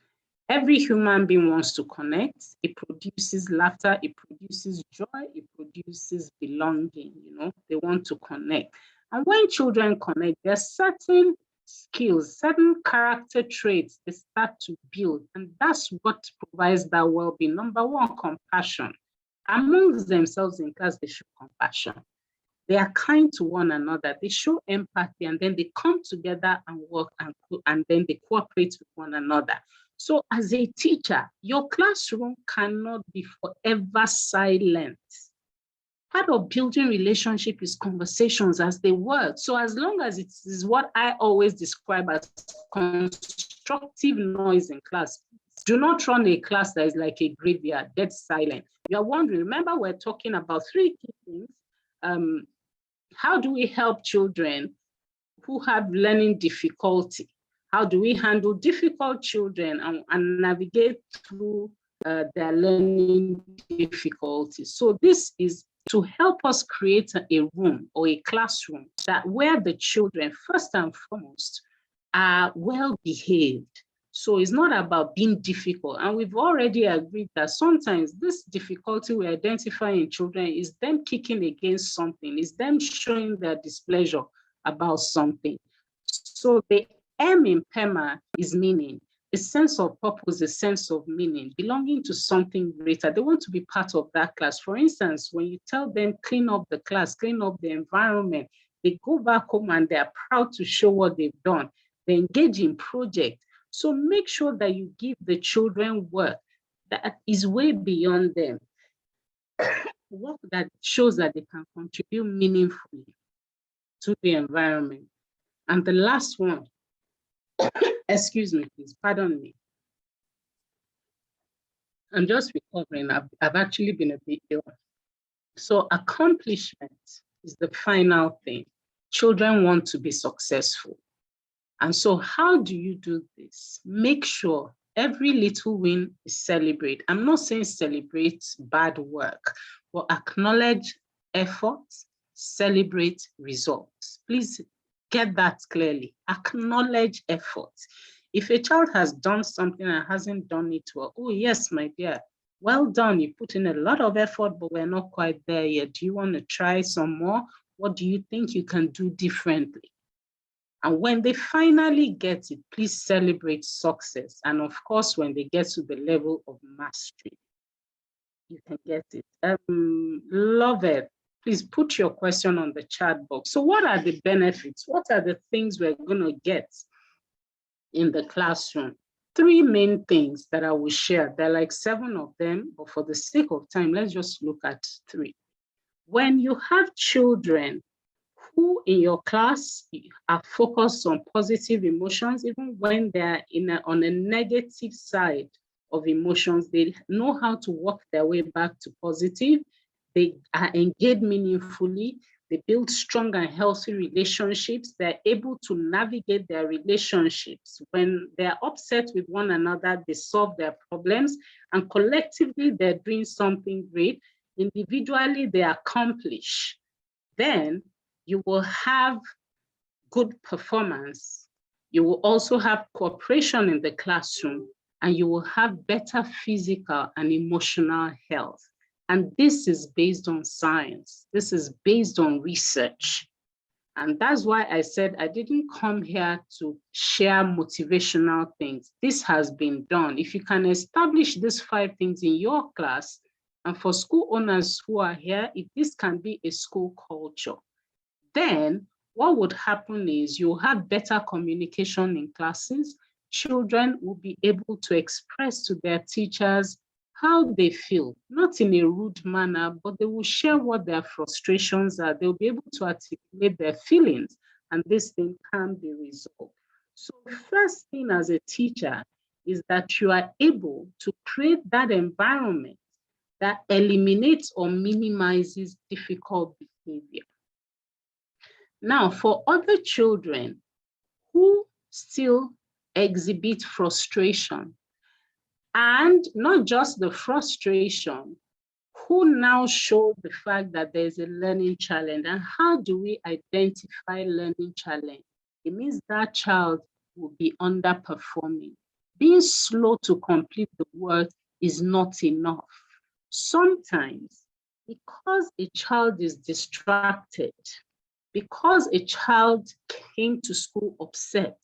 Every human being wants to connect. It produces laughter, it produces joy, it produces belonging, they want to connect. And when children connect, there are certain skills, certain character traits they start to build, and that's what provides that well-being. Number one, compassion. Amongst themselves in class, they show compassion. They are kind to one another. They show empathy, and then they come together and work, and then they cooperate with one another. So as a teacher, your classroom cannot be forever silent. Part of building relationship is conversations as they work. So as long as it is what I always describe as constructive noise in class, do not run a class that is like a graveyard, dead silent. You're wondering, remember we're talking about 3 key things. How do we help children who have learning difficulty? How do we handle difficult children and navigate through their learning difficulties? So this is to help us create a room or a classroom where the children, first and foremost, are well behaved. So it's not about being difficult. And we've already agreed that sometimes this difficulty we identify in children is them kicking against something, is them showing their displeasure about something. So the M in PEMA is meaning, a sense of purpose, a sense of meaning, belonging to something greater. They want to be part of that class. For instance, when you tell them clean up the class, clean up the environment, they go back home and they're proud to show what they've done. They engage in projects. So make sure that you give the children work that is way beyond them, work that shows that they can contribute meaningfully to the environment. And the last one, excuse me, please, pardon me. I'm just recovering. I've actually been a bit ill. So accomplishment is the final thing. Children want to be successful. And so how do you do this? Make sure every little win is celebrated. I'm not saying celebrate bad work, but acknowledge efforts, celebrate results. Please get that clearly. Acknowledge efforts. If a child has done something and hasn't done it well, oh yes, my dear, well done. You put in a lot of effort, but we're not quite there yet. Do you want to try some more? What do you think you can do differently? And when they finally get it, please celebrate success. And of course, when they get to the level of mastery, you can get it. Love it. Please put your question on the chat box. So what are the benefits? What are the things we're going to get in the classroom? 3 main things that I will share. There are like 7 of them, but for the sake of time, let's just look at 3. When you have children who in your class are focused on positive emotions, even when they're on a negative side of emotions, they know how to work their way back to positive. They are engaged meaningfully. They build strong and healthy relationships. They're able to navigate their relationships. When they're upset with one another, they solve their problems, and collectively they're doing something great. Individually, they accomplish. Then you will have good performance. You will also have cooperation in the classroom, and you will have better physical and emotional health. And this is based on science. This is based on research. And that's why I said I didn't come here to share motivational things. This has been done. If you can establish these 5 things in your class, and for school owners who are here, if this can be a school culture, then what would happen is you'll have better communication in classes. Children will be able to express to their teachers how they feel, not in a rude manner, but they will share what their frustrations are. They'll be able to articulate their feelings, and this thing can be resolved. So first thing as a teacher is that you are able to create that environment that eliminates or minimizes difficult behavior. Now, for other children who still exhibit frustration, and not just the frustration, who now showed the fact that there's a learning challenge. And how do we identify learning challenge? It means that child will be underperforming. Being slow to complete the work is not enough. Sometimes, because a child is distracted, because a child came to school upset,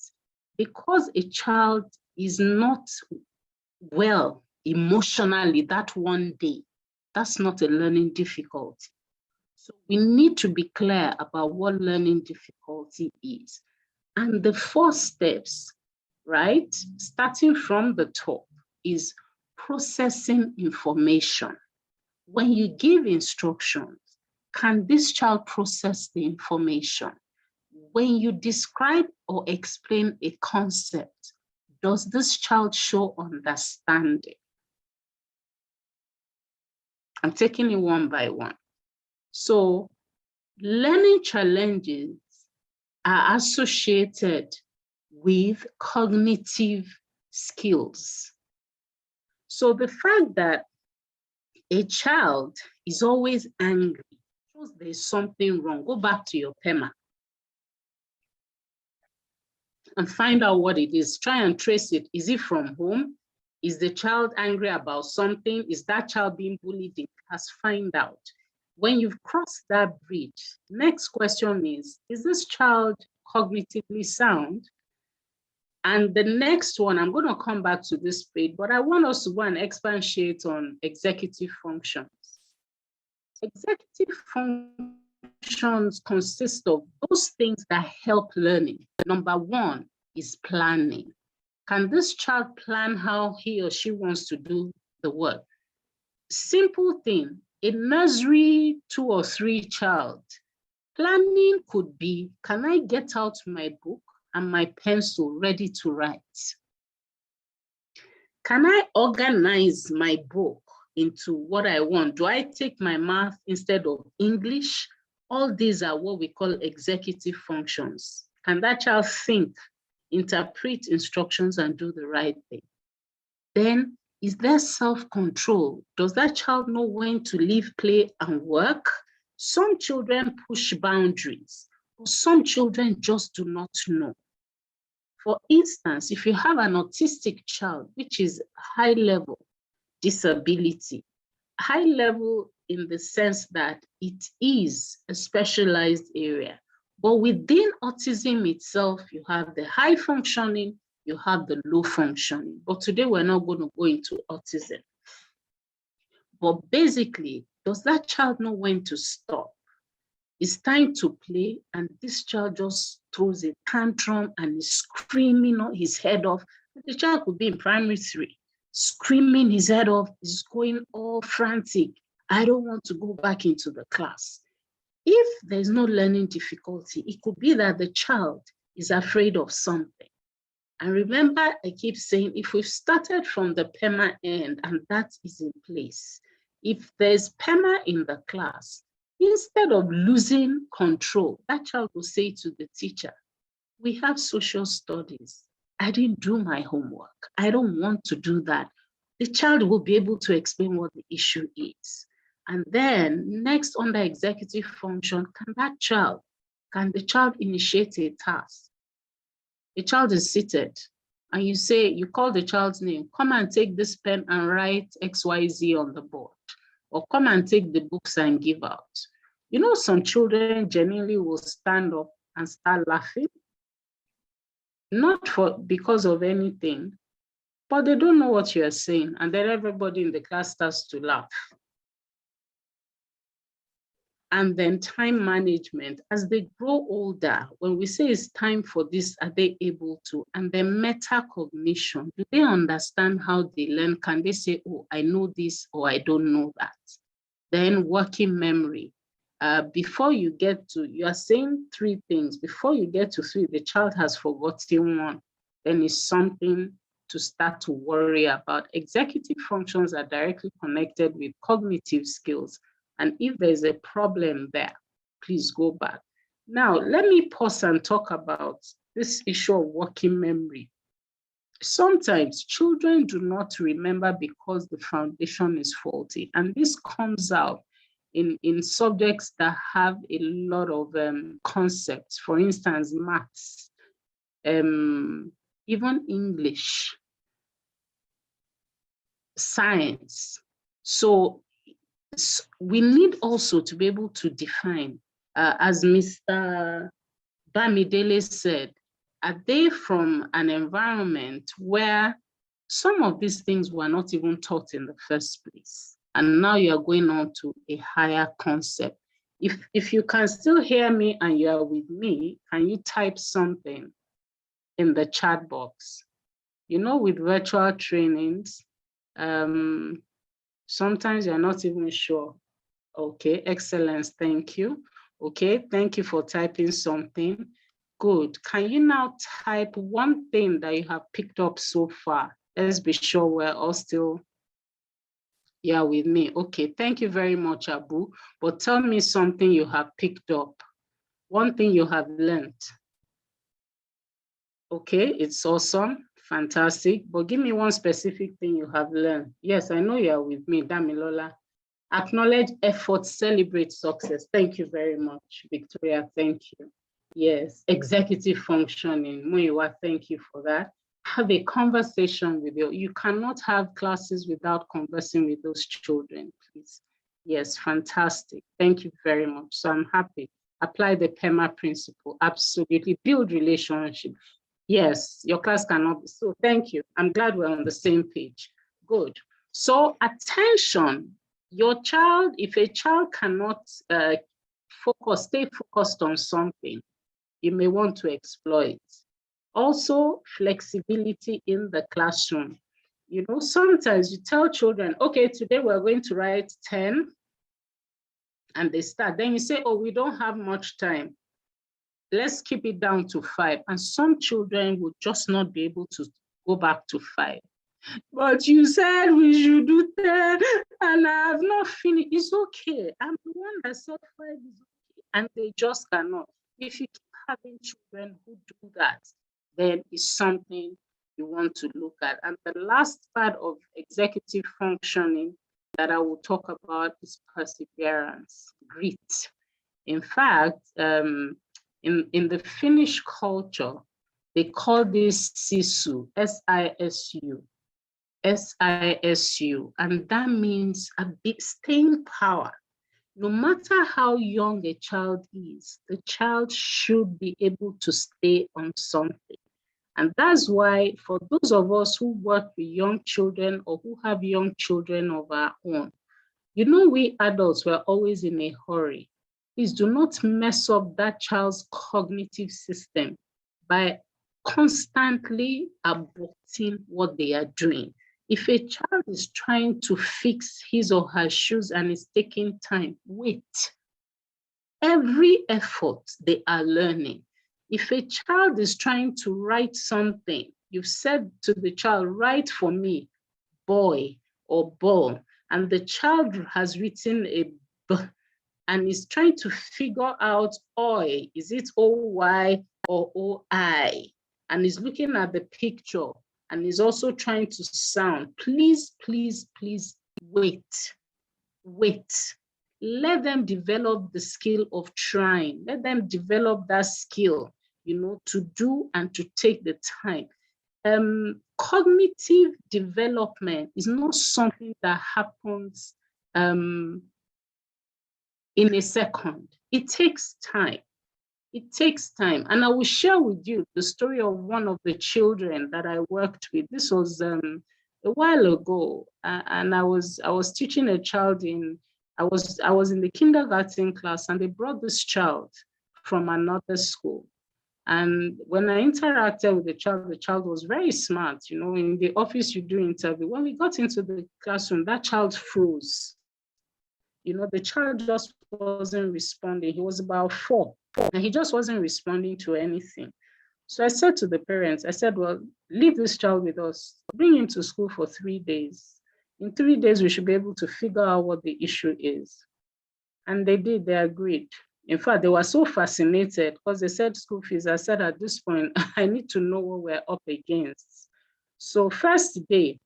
because a child is not well emotionally that one day, that's not a learning difficulty. So we need to be clear about what learning difficulty is. And the 4 steps, right, starting from the top, is processing information. When you give instructions, can this child process the information? When you describe or explain a concept, does this child show understanding? I'm taking it one by one. So learning challenges are associated with cognitive skills. So the fact that a child is always angry shows there's something wrong. Go back to your PEMA and find out what it is. Try and trace it. Is it from home? Is the child angry about something? Is that child being bullied in class? Find out. When you've crossed that bridge, next question is this child cognitively sound? And the next one, I'm going to come back to this page, but I want us to go and expatiate on executive functions. Executive functions consist of those things that help learning. Number 1 is planning. Can this child plan how he or she wants to do the work? Simple thing, a nursery 2 or 3 child, planning could be, can I get out my book and my pencil ready to write? Can I organize my book into what I want? Do I take my math instead of English? All these are what we call executive functions. Can that child think, interpret instructions, and do the right thing? Then, is there self-control? Does that child know when to leave play and work? Some children push boundaries, but some children just do not know. For instance, if you have an autistic child, which is high level disability, high level in the sense that it is a specialized area, but within autism itself, you have the high functioning, you have the low functioning. But today we're not going to go into autism. But basically, does that child know when to stop? It's time to play, and this child just throws a tantrum and is screaming his head off. The child could be in primary 3, screaming his head off, is going all frantic. I don't want to go back into the class. If there's no learning difficulty, it could be that the child is afraid of something. And remember, I keep saying, if we've started from the PEMA end and that is in place, if there's PEMA in the class, instead of losing control, that child will say to the teacher, we have social studies. I didn't do my homework. I don't want to do that. The child will be able to explain what the issue is. And then next, under executive function, can the child initiate a task? A child is seated and you call the child's name, come and take this pen and write XYZ on the board, or come and take the books and give out. You know, some children genuinely will stand up and start laughing, not because of anything, but they don't know what you're saying. And then everybody in the class starts to laugh. And then time management, as they grow older, when we say it's time for this, are they able to? And then metacognition, do they understand how they learn? Can they say, oh, I know this, or I don't know that? Then working memory. Before you get to, you are saying 3 things. Before you get to 3, the child has forgotten 1. Then it's something to start to worry about. Executive functions are directly connected with cognitive skills. And if there's a problem there, please go back. Now, let me pause and talk about this issue of working memory. Sometimes children do not remember because the foundation is faulty. And this comes out in subjects that have a lot of concepts. For instance, maths, even English, science. So we need also to be able to define, as Mr. Bamidele said, are they from an environment where some of these things were not even taught in the first place? And now you're going on to a higher concept. If you can still hear me and you are with me, can you type something in the chat box? You know, with virtual trainings, sometimes you're not even sure. Okay, excellence, thank you. Okay, thank you for typing something. Good. Can you now type one thing that you have picked up so far? Let's be sure we're all still here with me. Okay, thank you very much, Abu. But tell me something you have picked up. One thing you have learned. Okay, it's awesome, fantastic. But give me one specific thing you have learned. Yes, I know you are with me, Damilola. Acknowledge effort, celebrate success. Thank you very much, Victoria, thank you. Yes, executive functioning. Muiwa, thank you for that. Have a conversation with you. You cannot have classes without conversing with those children, please. Yes, fantastic. Thank you very much. So I'm happy. Apply the PEMA principle. Absolutely. Build relationship. Yes, your class cannot be. So thank you. I'm glad we're on the same page. Good. So attention. Your child, if a child cannot stay focused on something, you may want to exploit. Also, flexibility in the classroom. You know, sometimes you tell children, okay, today we're going to write 10, and they start. Then you say, oh, we don't have much time. Let's keep it down to 5. And some children would just not be able to go back to 5. But you said we should do 10, and I have not finished. It's okay. I'm the one that said 5 is okay, and they just cannot. If you keep having children who do that, then it's something you want to look at. And the last part of executive functioning that I will talk about is perseverance, grit. In fact, in the Finnish culture, they call this sisu, S-I-S-U. S-I-S-U, and that means a big staying power. No matter how young a child is, the child should be able to stay on something. And that's why for those of us who work with young children or who have young children of our own, you know, we adults were always in a hurry. Please do not mess up that child's cognitive system by constantly aborting what they are doing. If a child is trying to fix his or her shoes and is taking time, wait. Every effort, they are learning. If a child is trying to write something, you've said to the child, write for me, boy or ball, and the child has written a B and is trying to figure out oi, is it O-Y or O-I? And is looking at the picture and is also trying to sound. Please, please, please wait. Let them develop the skill of trying. Let them develop that skill, you know, to do and to take the time. Cognitive development is not something that happens in a second. It takes time. It takes time. And I will share with you the story of one of the children that I worked with. This was a while ago. And I was teaching a child I was in the kindergarten class, and they brought this child from another school. And when I interacted with the child was very smart. You know, in the office you do interview. When we got into the classroom, that child froze. You know, the child just wasn't responding. He was about 4, and he just wasn't responding to anything. So I said to the parents, I said, well, leave this child with us. Bring him to school for 3 days. In 3 days, we should be able to figure out what the issue is. And they did, they agreed. In fact, they were so fascinated because they said school fees. I said, at this point, I need to know what we're up against. So first day,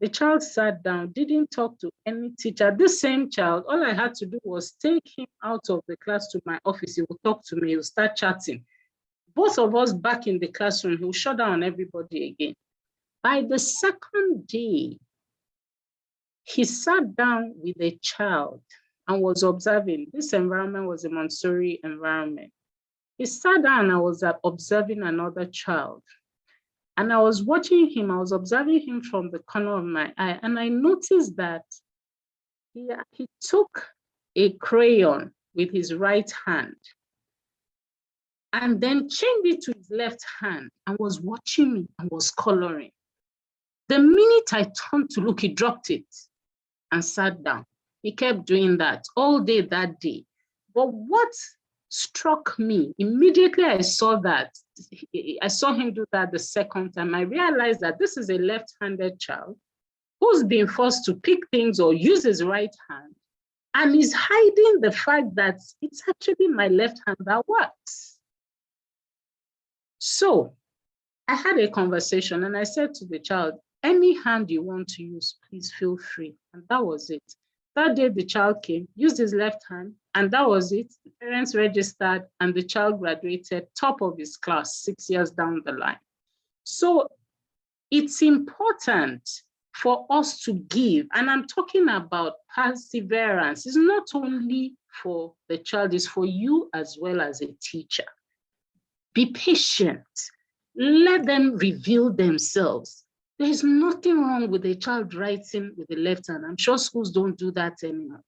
the child sat down, didn't talk to any teacher. This same child, all I had to do was take him out of the class to my office. He would talk to me, he would start chatting. Both of us back in the classroom, he would shut down everybody again. By the second day, he sat down with a child and was observing. This environment was a Montessori environment. He sat down and I was observing another child. And I was watching him, I was observing him from the corner of my eye, and I noticed that he took a crayon with his right hand and then changed it to his left hand and was watching me and was coloring. The minute I turned to look, he dropped it and sat down. He kept doing that all day that day. But what struck me, immediately I saw him do that the second time, I realized that this is a left-handed child who's been forced to pick things or use his right hand and is hiding the fact that it's actually my left hand that works. So I had a conversation and I said to the child, any hand you want to use, please feel free. And that was it. That day the child came, used his left hand, and that was it. The parents registered and the child graduated top of his class 6 years down the line. So it's important for us to give, and I'm talking about perseverance. It's not only for the child, it's for you as well as a teacher. Be patient. Let them reveal themselves. There's nothing wrong with a child writing with the left hand. I'm sure schools don't do that anymore.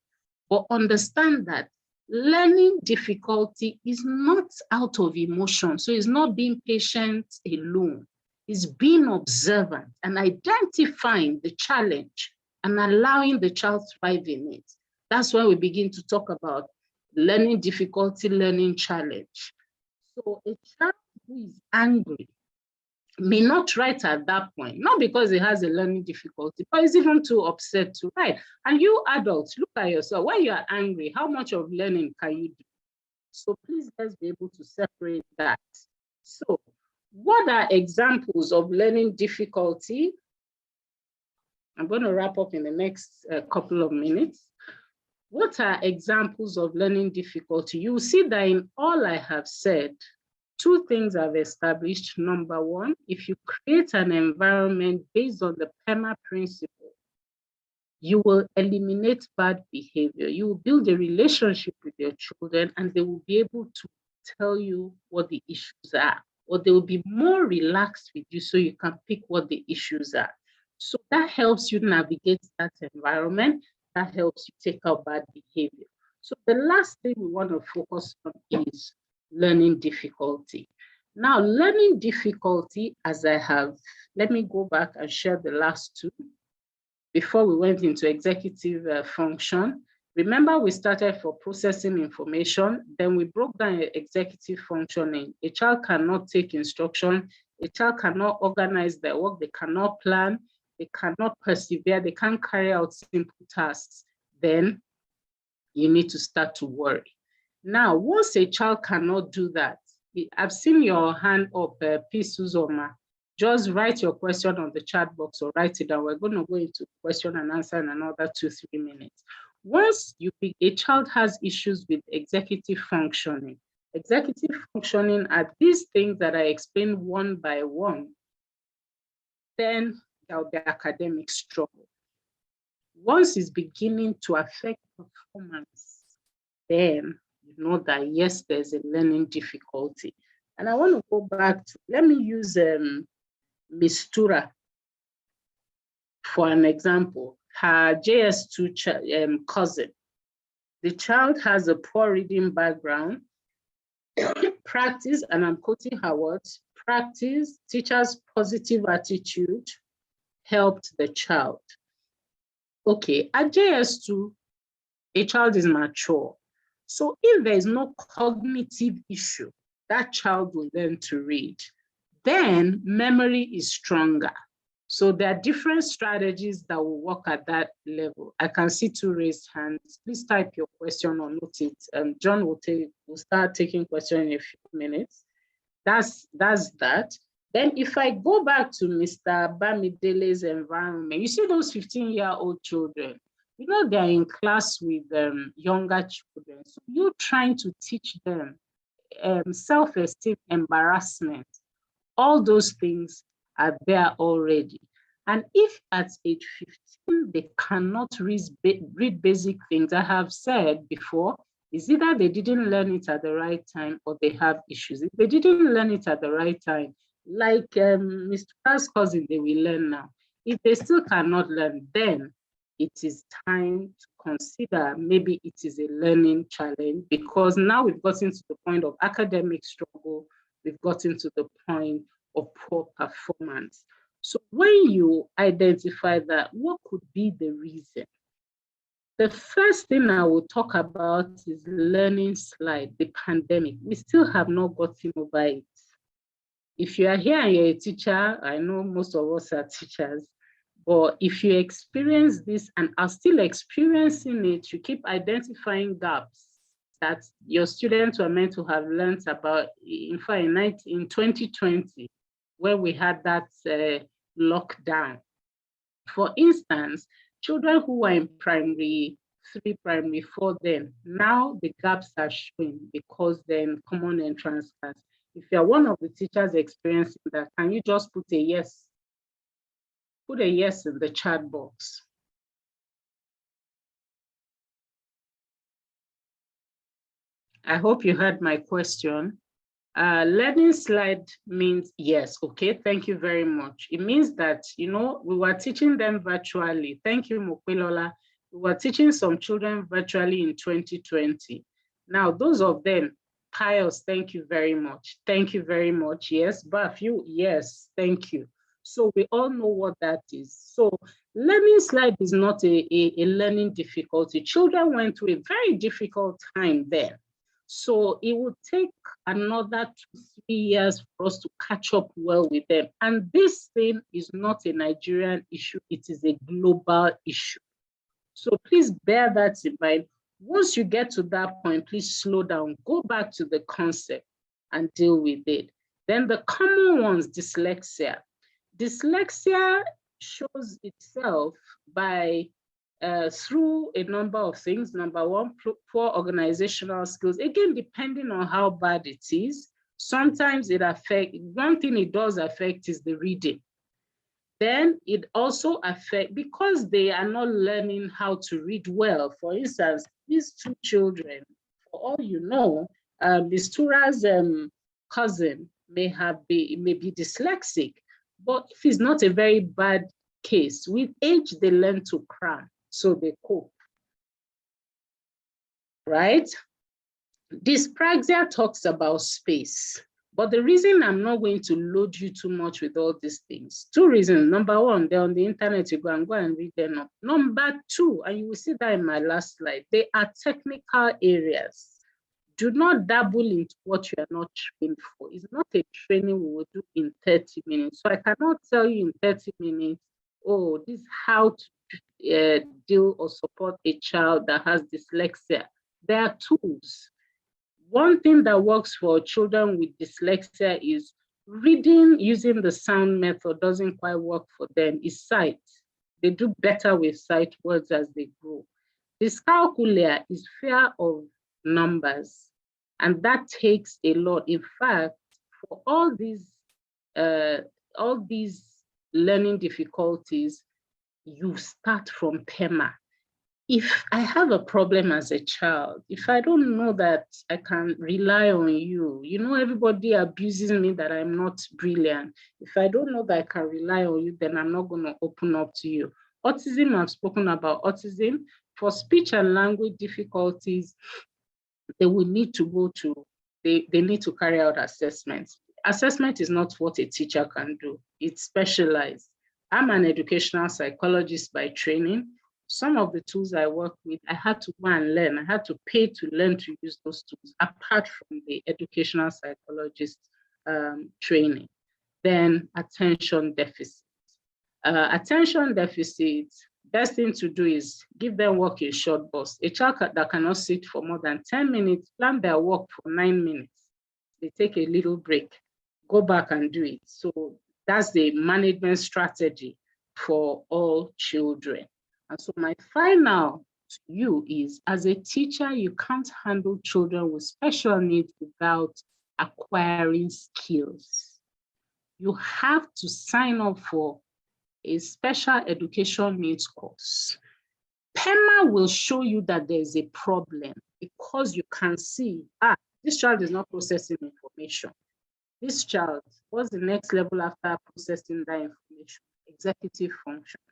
But understand that learning difficulty is not out of emotion. So it's not being patient alone. It's being observant and identifying the challenge and allowing the child to thrive in it. That's when we begin to talk about learning difficulty, learning challenge. So a child who is angry may not write at that point, not because he has a learning difficulty, but he's even too upset to write. And you adults, look at yourself. When you are angry, how much of learning can you do? So please, let's be able to separate that. So what are examples of learning difficulty? I'm going to wrap up in the next couple of minutes. What are examples of learning difficulty? You will see that in all I have said, two things I've established. Number one, if you create an environment based on the PEMA principle, you will eliminate bad behavior. You will build a relationship with your children and they will be able to tell you what the issues are, or they will be more relaxed with you so you can pick what the issues are. So that helps you navigate that environment. That helps you take out bad behavior. So the last thing we want to focus on is learning difficulty. Now, learning difficulty, as I have, let me go back and share the last two before we went into executive function. Remember, we started for processing information, then we broke down executive functioning. A child cannot take instruction, a child cannot organize their work, they cannot plan, they cannot persevere, they can't carry out simple tasks. Then you need to start to worry. Now, once a child cannot do that, I've seen your hand up, P. Suzoma. Just write your question on the chat box or write it down. We're going to go into question and answer in another 2-3 minutes. Once a child has issues with executive functioning are these things that I explained one by one, then there will be academic struggle. Once it's beginning to affect performance, then you know that yes, there's a learning difficulty. And I want to go back to, let me use Mistura for an example. Her JS2 cousin. The child has a poor reading background. Practice, and I'm quoting her words, practice, teacher's positive attitude helped the child. Okay, at JS2, a child is mature. So if there is no cognitive issue, that child will learn to read. Then memory is stronger. So there are different strategies that will work at that level. I can see 2 raised hands. Please type your question or note it. John will start taking questions in a few minutes. That's that. Then if I go back to Mr. Bamidele's environment, you see those 15-year-old children, you know, they're in class with younger children. So you're trying to teach them self-esteem, embarrassment, all those things are there already. And if at age 15, they cannot read basic things, I have said before, is either they didn't learn it at the right time or they have issues. If they didn't learn it at the right time, like Mr. Carr's cousin, they will learn now. If they still cannot learn, then it is time to consider maybe it is a learning challenge, because now we've gotten to the point of academic struggle, we've gotten to the point of poor performance. So when you identify that, what could be the reason? The first thing I will talk about is learning slide, the pandemic. We still have not gotten over it. If you are here and you're a teacher, I know most of us are teachers, but if you experience this and are still experiencing it, you keep identifying gaps that your students were meant to have learned about. In fact, in 2020, where we had that lockdown. For instance, children who were in primary 3, primary 4 then, now the gaps are showing because they're in common entrance class. If you're one of the teachers experiencing that, can you just put a yes? Put a yes in the chat box. I hope you heard my question. Learning slide means yes, okay, thank you very much. It means that, you know, we were teaching them virtually. Thank you, Mokwelola. We were teaching some children virtually in 2020. Now, those of them, Pius, thank you very much. Thank you very much, yes. But you, yes, thank you. So we all know what that is. So learning slide is not a learning difficulty. Children went through a very difficult time there. So it would take another 2-3 years for us to catch up well with them. And this thing is not a Nigerian issue, it is a global issue. So please bear that in mind. Once you get to that point, please slow down, go back to the concept and deal with it. Then the common ones, dyslexia. Dyslexia shows itself by through a number of things. Number one, poor organizational skills. Again, depending on how bad it is, sometimes it affects, one thing it does affect is the reading. Then it also affects, because they are not learning how to read well. For instance, these two children, for all you know, Ms. Tura's cousin may be dyslexic, but if it's not a very bad case, with age, they learn to cram. So they cope, right? Dyspraxia talks about space, but the reason I'm not going to load you too much with all these things, 2 reasons. Number one, they're on the internet, you go and read them up. Number 2, and you will see that in my last slide, they are technical areas. Do not dabble into what you are not trained for. It's not a training we will do in 30 minutes. So I cannot tell you in 30 minutes, oh, this is how to deal or support a child that has dyslexia. There are tools. One thing that works for children with dyslexia is reading using the sound method doesn't quite work for them, is sight. They do better with sight words as they grow. Dyscalculia is fear of numbers, and that takes a lot. In fact, for all these learning difficulties, you start from PEMA. If I have a problem as a child, if I don't know that I can rely on you, you know, everybody abuses me that I'm not brilliant. If I don't know that I can rely on you, then I'm not going to open up to you. Autism, I've spoken about autism. For speech and language difficulties, they will need to go to, they need to carry out assessments. Assessment is not what a teacher can do. It's specialized. I'm an educational psychologist by training. Some of the tools I work with, I had to go and learn. I had to pay to learn to use those tools, apart from the educational psychologist training. Then attention deficit. Attention deficit, best thing to do is give them work in short bursts. A child that cannot sit for more than 10 minutes, plan their work for 9 minutes. They take a little break. go back and do it. So that's the management strategy for all children. And so my final to you is, as a teacher, you can't handle children with special needs without acquiring skills. You have to sign up for a special education needs course. PEMA will show you that there's a problem because you can see, this child is not processing information. This child, what's the next level after processing that information? Executive functions.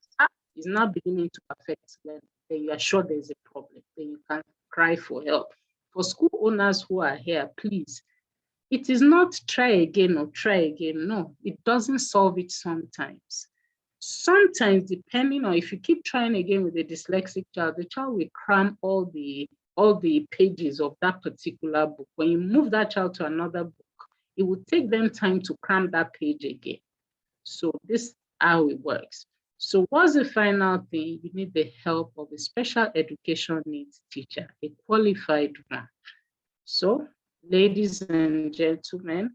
Is now beginning to affect them. Then you are sure there's a problem. Then you can cry for help. For school owners who are here, please, it is not try again or try again. No, it doesn't solve it sometimes. Sometimes, depending on if you keep trying again with a dyslexic child, the child will cram all the pages of that particular book. When you move that child to another book, it will take them time to cram that page again. So this is how it works. So what's the final thing? You need the help of a special education needs teacher, a qualified one. So, ladies and gentlemen,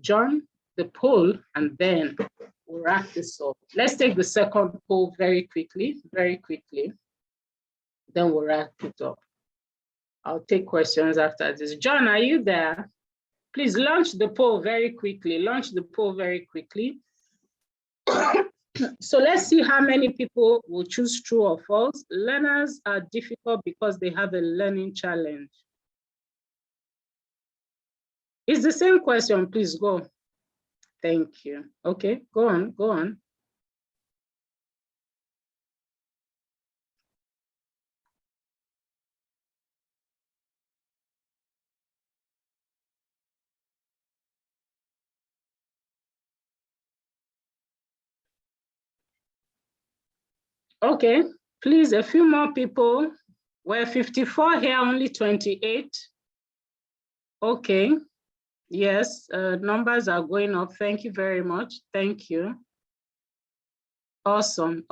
John, the poll, and then we'll wrap this up. Let's take the second poll very quickly. Then we'll wrap it up. I'll take questions after this. John, are you there? Please launch the poll very quickly. So let's see how many people will choose true or false. Learners are difficult because they have a learning challenge. It's the same question, please go. Thank you. Okay, go on. Okay, please, a few more people. We're 54 here, only 28. Okay, yes, numbers are going up. Thank you very much. Thank you. Awesome.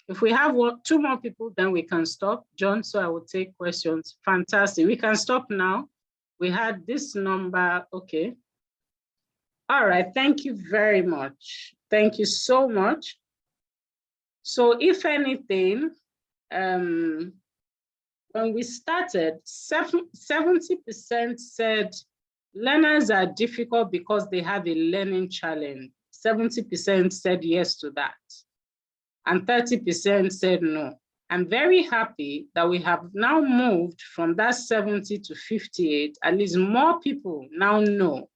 If we have two more people, then we can stop. John, so I will take questions. Fantastic. We can stop now. We had this number. Okay. All right. Thank you very much. Thank you so much. So if anything, when we started, 70% said learners are difficult because they have a learning challenge. 70% said yes to that. And 30% said no. I'm very happy that we have now moved from that 70 to 58. At least more people now know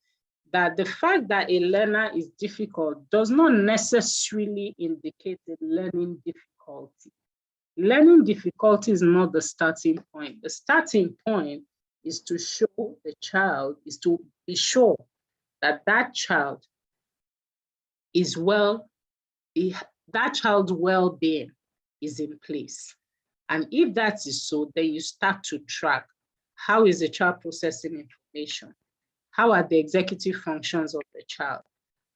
that the fact that a learner is difficult does not necessarily indicate a learning difficulty. Learning difficulty is not the starting point. The starting point is to show the child, is to be sure that that child is well, that child's well-being is in place. And if that is so, then you start to track how is the child processing information? How are the executive functions of the child?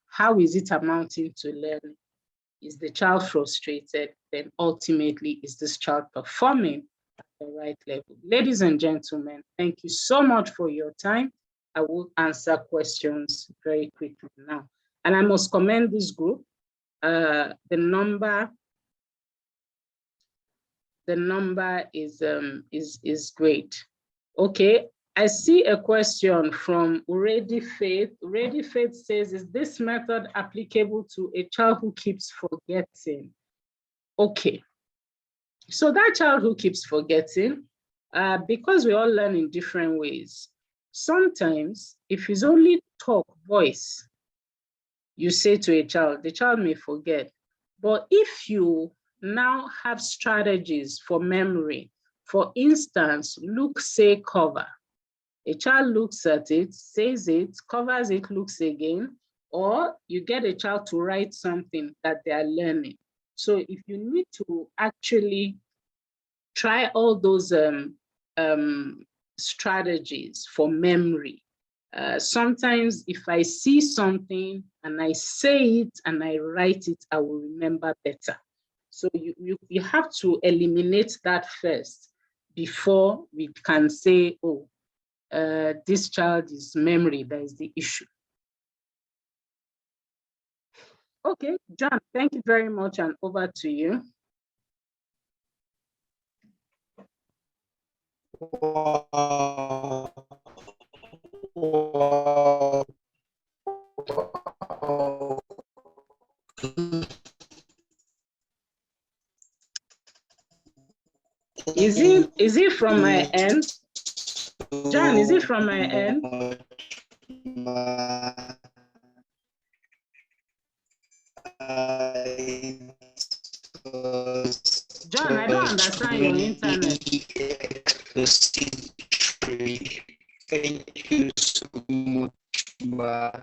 How is it amounting to learning? Is the child frustrated? Then ultimately, is this child performing at the right level? Ladies and gentlemen, thank you so much for your time. I will answer questions very quickly now. And I must commend this group. The number is great. Okay, I see a question from Uredi Faith. Uredi Faith says, is this method applicable to a child who keeps forgetting? Okay, so that child who keeps forgetting, because we all learn in different ways. Sometimes if it's only talk, voice, you say to a child, the child may forget. But if you now have strategies for memory, for instance, look, say, cover. A child looks at it, says it, covers it, looks again, or you get a child to write something that they are learning. So if you need to actually try all those strategies for memory, sometimes if I see something and I say it and I write it, I will remember better. So you have to eliminate that first before we can say, oh, this child is memory that is the issue. Okay, John, thank you very much, and over to you. Is it from my end? John, is it from my end? John, I don't understand your internet. Thank you so much.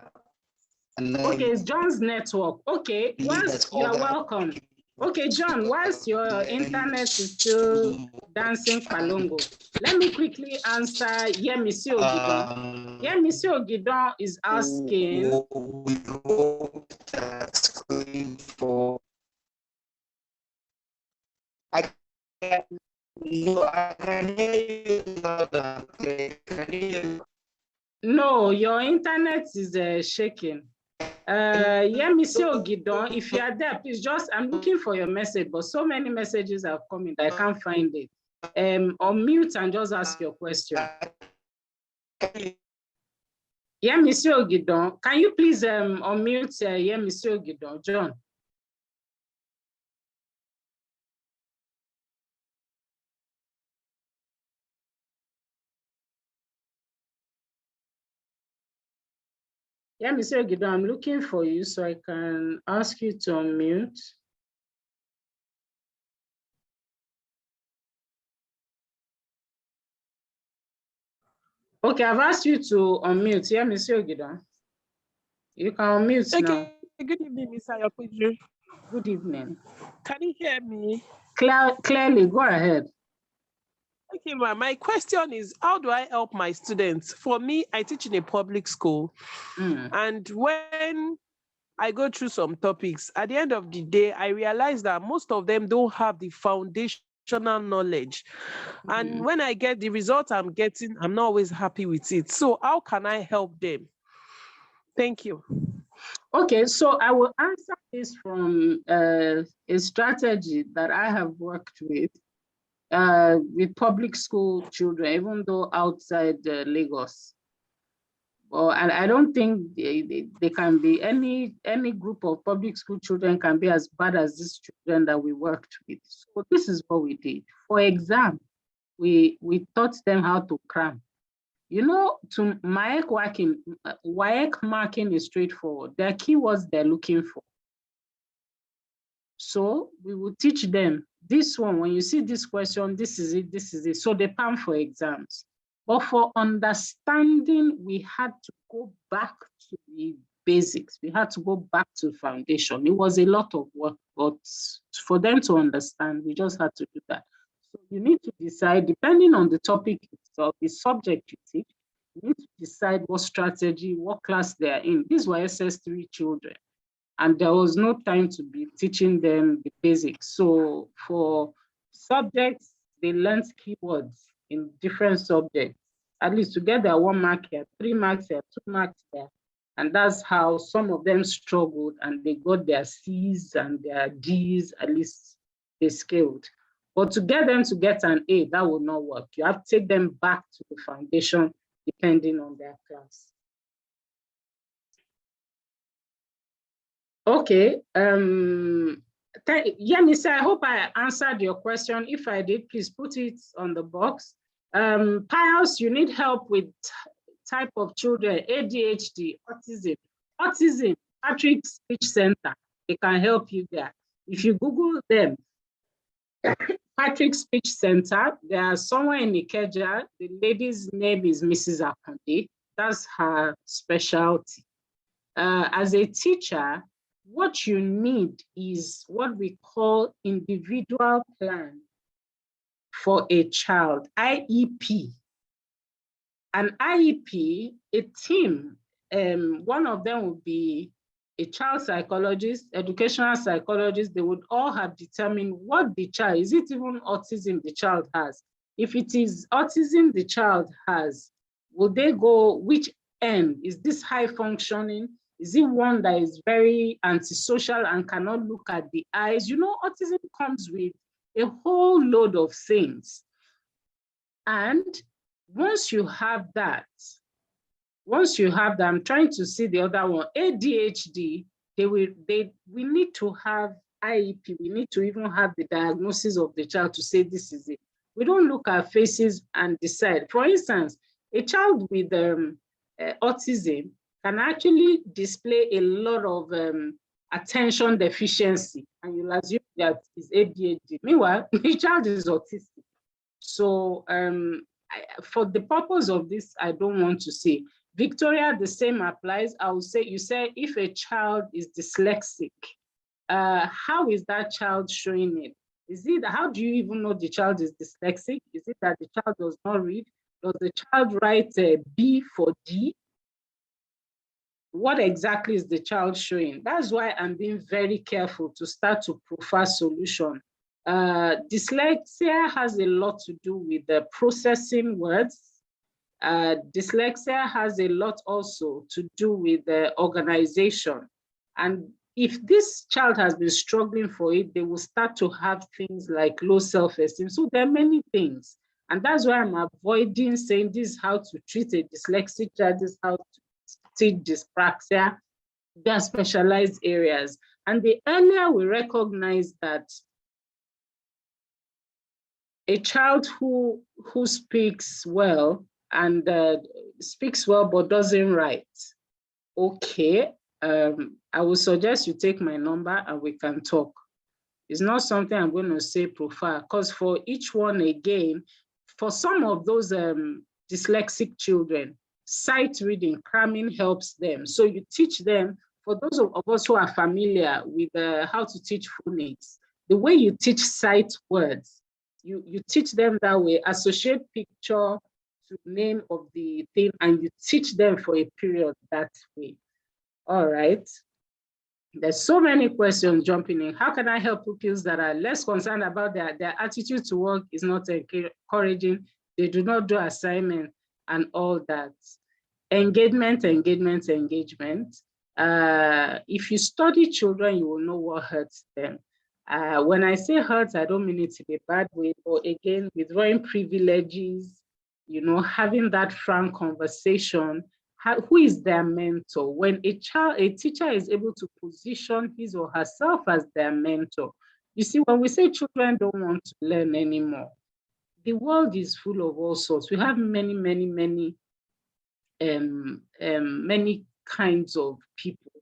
Okay, it's John's network. Okay, once you are welcome. Okay, John, whilst your internet is still dancing palongo, let me quickly answer Yemisi Ogidon. Yemisi Ogidon is asking. I can hear you. No, your internet is shaking. Yemisi Ogidon, if you are there, please just, I'm looking for your message, but so many messages have come in that I can't find it. Unmute and just ask your question. Yemisi Ogidon, can you please unmute Yemisi Ogidon, John? Yeah, Mr. Ogidon, I'm looking for you so I can ask you to unmute. Okay, I've asked you to unmute. Yeah, Mr. Ogidon. You can unmute now. Good evening, Ms. Ayopeju. Good evening. Can you hear me? Clearly, go ahead. Okay, ma'am. My question is, how do I help my students? For me, I teach in a public school. And when I go through some topics, at the end of the day, I realize that most of them don't have the foundational knowledge. And when I get the result I'm getting, I'm not always happy with it. So how can I help them? Thank you. Okay, so I will answer this from a strategy that I have worked with public school children, even though outside Lagos. Well, and I don't think they can be, any group of public school children can be as bad as these children that we worked with. So this is what we did. For exam, we taught them how to cram. You know, to WAEC marking is straightforward. There are keywords they're looking for. So we will teach them this one. When you see this question, this is it, this is it. So they pan for exams. But for understanding, we had to go back to the basics. We had to go back to foundation. It was a lot of work, but for them to understand, we just had to do that. So you need to decide, depending on the topic itself, the subject you teach, you need to decide what strategy, what class they are in. These were SS3 children, and there was no time to be teaching them the basics. So for subjects, they learned keywords in different subjects, at least to get their 1 mark here, 3 marks here, 2 marks there. And that's how some of them struggled, and they got their C's and their D's, at least they scaled. But to get them to get an A, that will not work. You have to take them back to the foundation, depending on their class. Okay, Yemisi, I hope I answered your question. If I did, please put it on the box. Pius, you need help with type of children, ADHD, autism, Patrick Speech Center. They can help you there. If you Google them, Patrick Speech Center, they are somewhere in Ikeja. The lady's name is Mrs. Akande. That's her specialty. As a teacher, what you need is what we call individual plan for a child, IEP. An IEP, a team, one of them would be a child psychologist, educational psychologist. They would all have determined what the child, is it even autism the child has? If it is autism the child has, Will they go, which end? Is this high functioning? Is it one that is very antisocial and cannot look at the eyes? You know, autism comes with a whole load of things. And once you have that, I'm trying to see the other one, ADHD, we need to have IEP. We need to even have the diagnosis of the child to say this is it. We don't look at faces and decide. For instance, a child with autism can actually display a lot of attention deficiency, and you'll assume that is ADHD. Meanwhile, the child is autistic. So for the purpose of this, I don't want to say. Victoria, the same applies. I would say, you say if a child is dyslexic, how is that child showing it? How do you even know the child is dyslexic? Is it that the child does not read? Does the child write B for D? What exactly is the child showing? That's why I'm being very careful to start to profile solution. Dyslexia has a lot to do with the processing words. Dyslexia has a lot also to do with the organization. And if this child has been struggling for it, they will start to have things like low self-esteem. So there are many things. And that's why I'm avoiding saying this is how to treat a dyslexic child, this is how to treat dyspraxia. There are specialized areas. And the earlier we recognize that a child who speaks well and speaks well but doesn't write, okay, I would suggest you take my number and we can talk. It's not something I'm going to say profile, because for each one again, for some of those dyslexic children, sight reading, cramming helps them. So you teach them, for those of us who are familiar with how to teach phonics, the way you teach sight words, you teach them that way, associate picture to name of the thing, and you teach them for a period that way. All right. There's so many questions jumping in. How can I help pupils that are less concerned about their attitude to work is not encouraging? They do not do assignment and all that. Engagement. If you study children, you will know what hurts them. When I say hurts, I don't mean it in a bad way, but again, withdrawing privileges, you know, having that frank conversation. Who is their mentor? When a teacher is able to position his or herself as their mentor. You see, when we say children don't want to learn anymore, the world is full of all sorts. We have many kinds of people,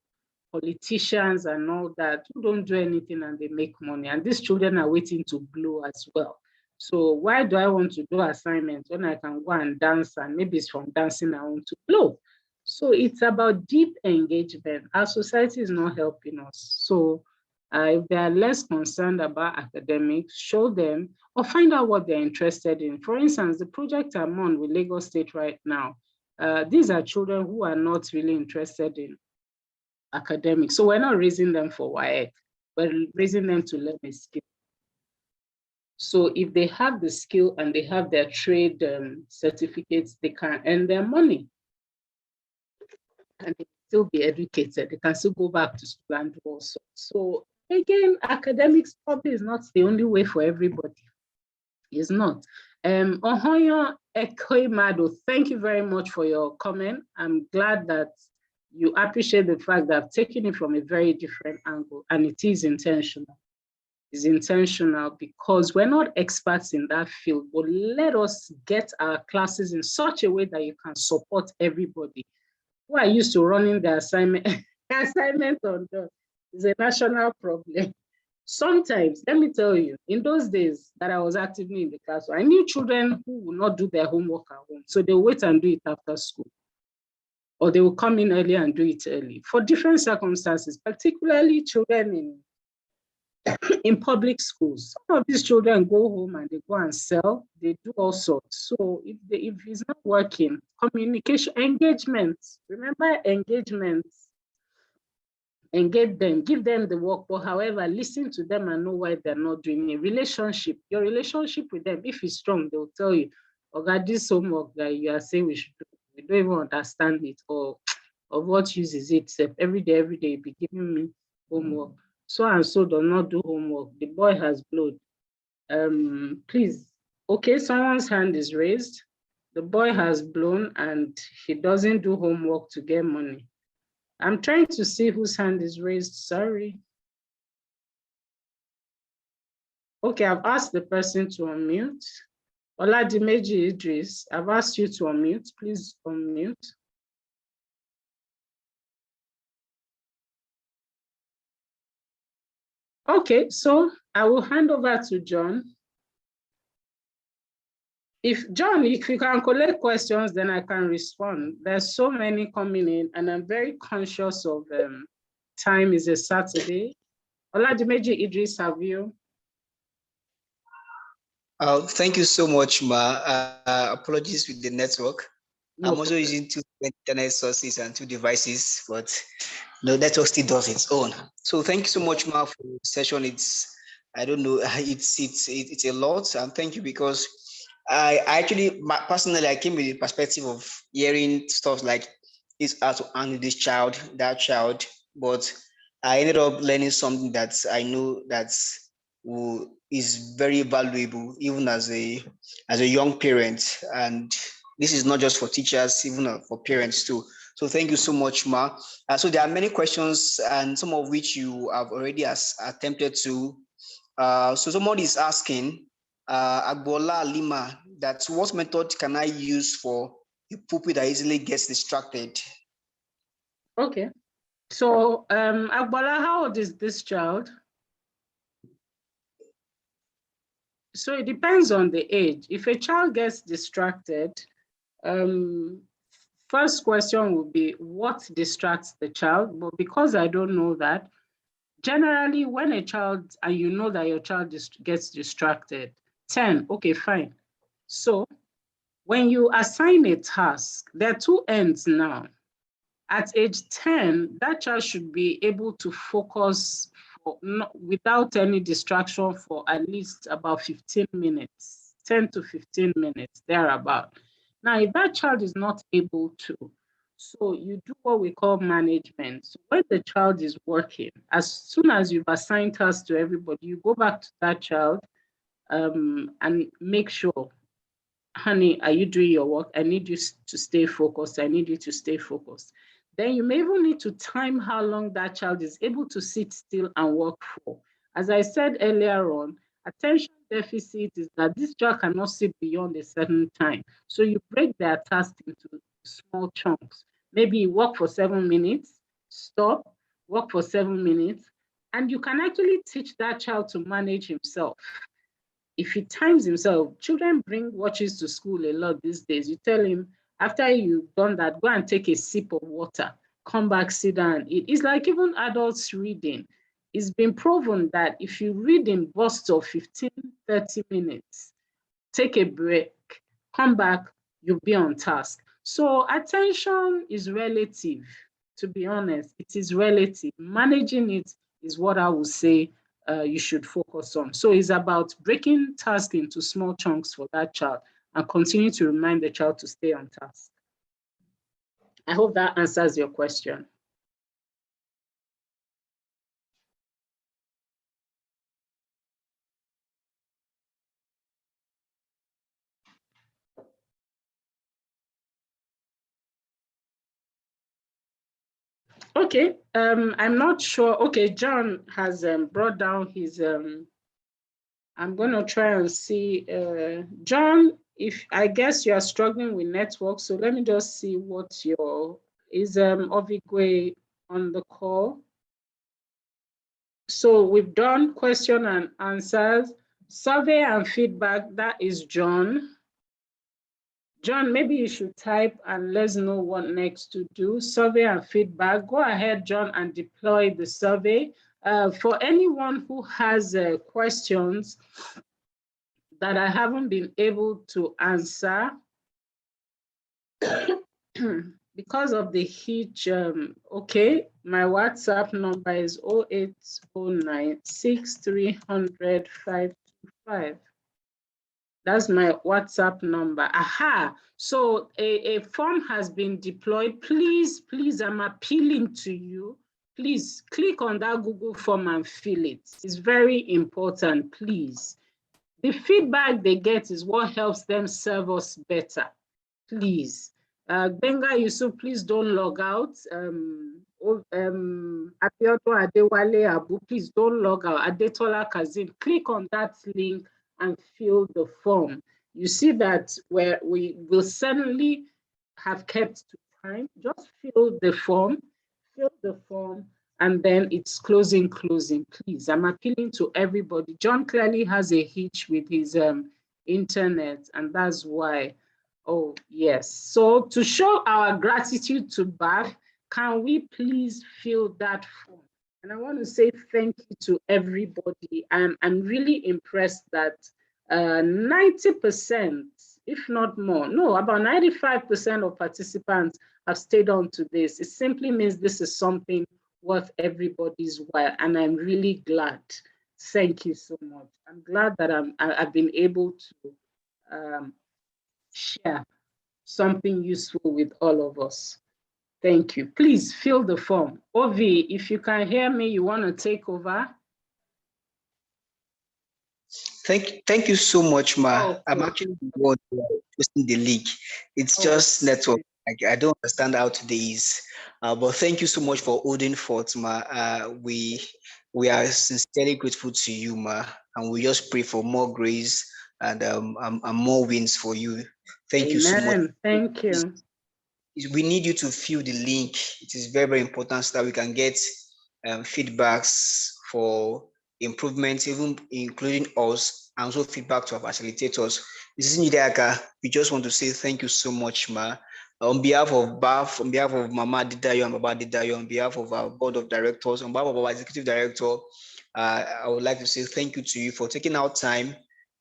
politicians and all that, who don't do anything and they make money. And these children are waiting to blow as well. So why do I want to do assignments when I can go and dance, and maybe it's from dancing I want to blow? So it's about deep engagement. Our society is not helping us. So if they are less concerned about academics, show them or find out what they're interested in. For instance, the project I'm on with Lagos State right now, these are children who are not really interested in academics. So we're not raising them for WAEC, we're raising them to learn a skill. So if they have the skill and they have their trade certificates, they can earn their money. And they still be educated. They can still go back to school and do all sorts. So again, academics probably is not the only way for everybody. It's not. Ohoyo Ekoimado, thank you very much for your comment. I'm glad that you appreciate the fact that I've taken it from a very different angle, and it is intentional. It's intentional because we're not experts in that field, but let us get our classes in such a way that you can support everybody. Who are used to running the assignment on the is a national problem. Sometimes, let me tell you, in those days that I was actively in the class, I knew children who would not do their homework at home. So they wait and do it after school. Or they will come in early and do it early for different circumstances, particularly children in public schools. Some of these children go home and they go and sell, they do all sorts. So if it's not working, communication, engagement, remember engagements, engage them, give them the work, but however, listen to them and know why they're not doing it. Relationship, your relationship with them, if it's strong, they'll tell you, okay, this homework that you are saying we should do, We don't even understand it, or of what use is it? Every day, be giving me homework. So and so does not do homework. The boy has blood. Please, okay, someone's hand is raised. The boy has blown and he doesn't do homework to get money. I'm trying to see whose hand is raised. Sorry. Okay, I've asked the person to unmute. Oladimeji Idris, I've asked you to unmute. Please unmute. Okay, so I will hand over to John. If John, if you can collect questions, then I can respond. There's so many coming in, and I'm very conscious of time is a Saturday. Oladimeji Idris, have you? Thank you so much, Ma. Apologies with the network. No I'm also problem. using two internet sources and two devices, but the network still does its own. So thank you so much, Ma, for the session. I don't know, it's a lot, and thank you, because I actually, personally, I came with the perspective of hearing stuff like it's how to handle this child, that child, but I ended up learning something that I know is very valuable, even as a young parent. And this is not just for teachers, even for parents too. So thank you so much, Ma. So there are many questions, and some of which you have already attempted to. So somebody is asking, Agbola Lima, that what method can I use for a pupil that easily gets distracted? Okay. So Agbola, how old is this child? So it depends on the age. If a child gets distracted, first question would be what distracts the child? But because I don't know that, generally when a child, and you know that your child gets distracted, 10, okay, fine. So when you assign a task, there are two ends now. At age 10, that child should be able to focus without any distraction for at least about 15 minutes, 10 to 15 minutes, thereabout. Now, if that child is not able to, so you do what we call management. So when the child is working, as soon as you've assigned tasks to everybody, you go back to that child and make sure, honey, are you doing your work? I need you to stay focused. I need you to stay focused. Then you may even need to time how long that child is able to sit still and work for. As I said earlier on, attention deficit is that this child cannot sit beyond a certain time. So you break their task into small chunks. Maybe you work for 7 minutes, stop, work for 7 minutes, and you can actually teach that child to manage himself. If he times himself, children bring watches to school a lot these days. You tell him, after you've done that, go and take a sip of water, come back, sit down. It's like even adults reading. It's been proven that if you read in bursts of 15, 30 minutes, take a break, come back, you'll be on task. So attention is relative, to be honest. It is relative. Managing it is what I would say you should focus on. So it's about breaking tasks into small chunks for that child and continue to remind the child to stay on task. I hope that answers your question. Okay, I'm not sure. Okay, John has brought down his, I'm gonna try and see, John, if I guess you are struggling with network, so let me just see what your, is Ovigwe on the call? So we've done question and answers, survey and feedback, that is John. John, maybe you should type and let's know what next to do. Survey and feedback. Go ahead, John, and deploy the survey. For anyone who has questions that I haven't been able to answer because of the heat, okay, my WhatsApp number is 0809 6300 525. That's my WhatsApp number. Aha. So a form has been deployed. Please, please, I'm appealing to you. Please click on that Google form and fill it. It's very important, please. The feedback they get is what helps them serve us better. Please. Benga Yusuf, please don't log out. Abiodun Adewale Abu, please don't log out. Adetola Kazim, click on that link and fill the form. You see that where we will certainly have kept to time. Just fill the form, and then it's closing, please. I'm appealing to everybody. John clearly has a hitch with his internet, and that's why. Oh, yes. So to show our gratitude to BAF, can we please fill that form? And I want to say thank you to everybody. I'm really impressed that 90%, if not more, no, about 95% of participants have stayed on to this. It simply means this is something worth everybody's while, and I'm really glad. Thank you so much. I'm glad that I've been able to share something useful with all of us. Thank you. Please fill the form. Ovi, if you can hear me, you want to take over? Thank you so much, Ma. Okay. I'm actually the one posting the link. It's just network. I don't understand how today is. But thank you so much for holding forth, Ma. We are sincerely grateful to you, Ma, and we just pray for more grace and more wins for you. Thank you so much. Thank you. We need you to fill the link. It is very, very important so that we can get feedbacks for improvements, even including us, and also feedback to our facilitators. Mrs. Njideaka, we just want to say thank you so much, Ma. On behalf of BAF, on behalf of Mama Adedayo and Baba Adedayo, on behalf of our board of directors, on behalf of our executive director, I would like to say thank you to you for taking out time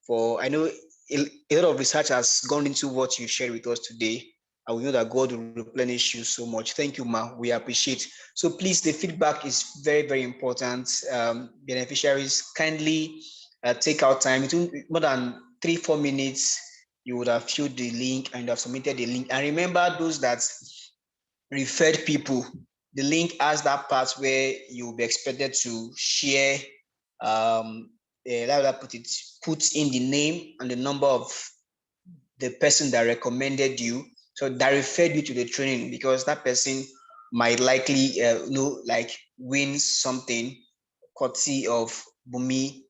for, I know a lot of research has gone into what you shared with us today. And we know that God will replenish you so much. Thank you, Ma. We appreciate. So please, the feedback is very, very important. Beneficiaries, kindly take out time. More than 3-4 minutes, you would have filled the link and have submitted the link. And remember, those that referred people, the link has that part where you will be expected to share, put in the name and the number of the person that recommended you. So that referred you to the training, because that person might likely win something courtesy of Bunmi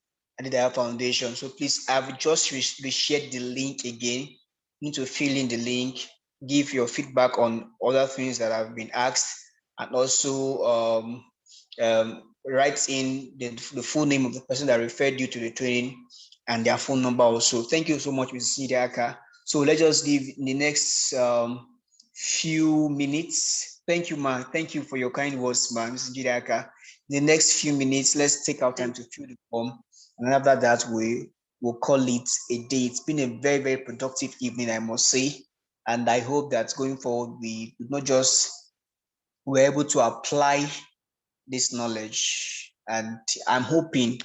Adedayo Foundation. So please, I've just reshared the link again. You need to fill in the link, give your feedback on other things that have been asked, and also write in the full name of the person that referred you to the training and their phone number also. Thank you so much, Mrs. Njideaka. So let's just give the next few minutes. Thank you, Ma. Thank you for your kind words, Ma, Mrs. Njideaka. The next few minutes, let's take our time to fill the form. And after that, we will call it a day. It's been a very, very productive evening, I must say. And I hope that going forward, we not just were able to apply this knowledge. And I'm hoping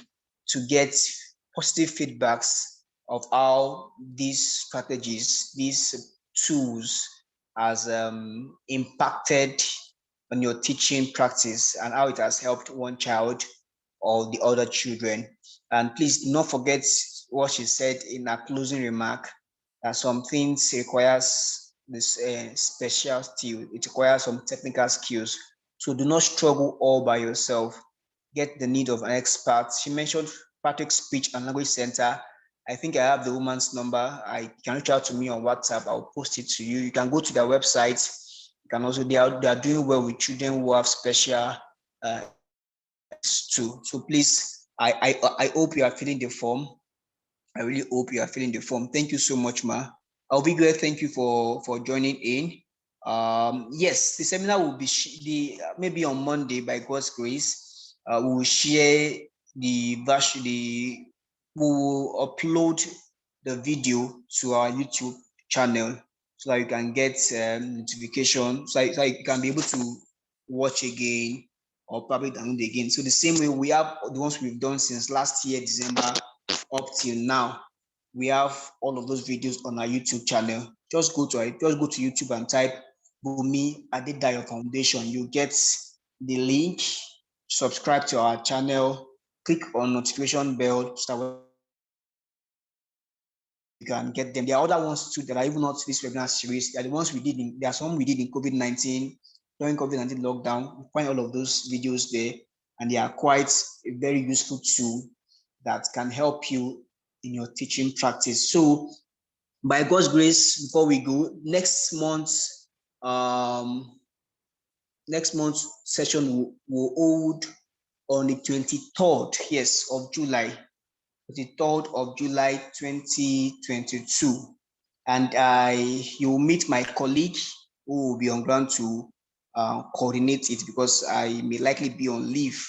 to get positive feedbacks of how these strategies, these tools has impacted on your teaching practice and how it has helped one child or the other children. And please do not forget what she said in her closing remark, that some things requires this special skill. It requires some technical skills. So do not struggle all by yourself. Get the need of an expert. She mentioned Patrick Speech and Language Center. I think I have the woman's number. I can reach out to me on WhatsApp. I'll post it to you. You can go to their website. You can also, they are doing well with children who have special too. So please, I hope you are filling the form. I really hope you are filling the form. Thank you so much, Ma. I'll be great. Thank you for joining in. Yes, the seminar will be maybe on Monday by God's grace. We will share the version. We will upload the video to our YouTube channel so that you can get notification, so you can be able to watch again or probably download again. So the same way we have the ones we've done since last year, December, up till now. we have all of those videos on our YouTube channel. Just go to YouTube and type Bunmi Adedayo Foundation. You get the link, subscribe to our channel, click on notification bell so you can get them. There are other ones too that are even not this webinar series. They are the ones we did there are some we did in COVID-19, during COVID-19 lockdown. You find all of those videos there, and they are quite a very useful tool that can help you in your teaching practice. So by God's grace, before we go, next month's session will hold on the 23rd, yes, of July, 23rd of July 2022. And you will meet my colleague who will be on ground to coordinate it, because I may likely be on leave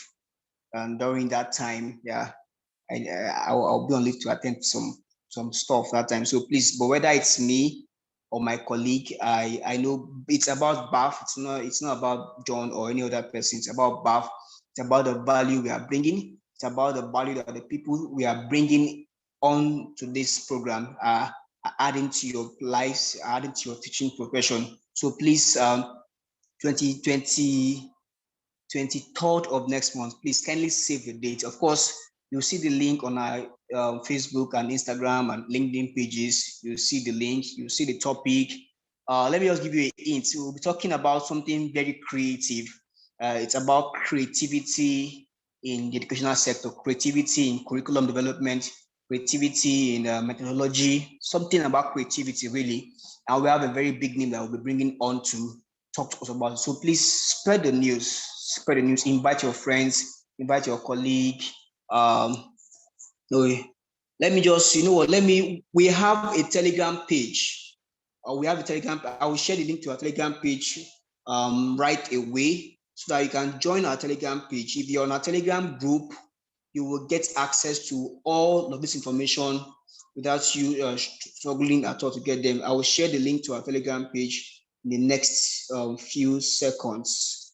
during that time. Yeah, I'll be on leave to attend some stuff that time. So please, but whether it's me or my colleague, I know it's about BAF. It's not about John or any other person. It's about BAF. It's about the value we are bringing. It's about the value that the people we are bringing on to this program are adding to your lives, adding to your teaching profession. So please, 23rd of next month, please kindly save the date. Of course, you'll see the link on our Facebook and Instagram and LinkedIn pages. You'll see the link, you'll see the topic. Let me just give you a hint. We'll be talking about something very creative. It's about creativity in the educational sector, creativity in curriculum development, creativity in methodology, something about creativity really. And we have a very big name that we'll be bringing on to talk to us about it. So please spread the news, invite your friends, invite your colleague. Let me just, we have a Telegram page. We have a Telegram. I will share the link to our Telegram page right away so that you can join our Telegram page. If you're on our Telegram group, you will get access to all of this information without you struggling at all to get them. I will share the link to our Telegram page in the next few seconds.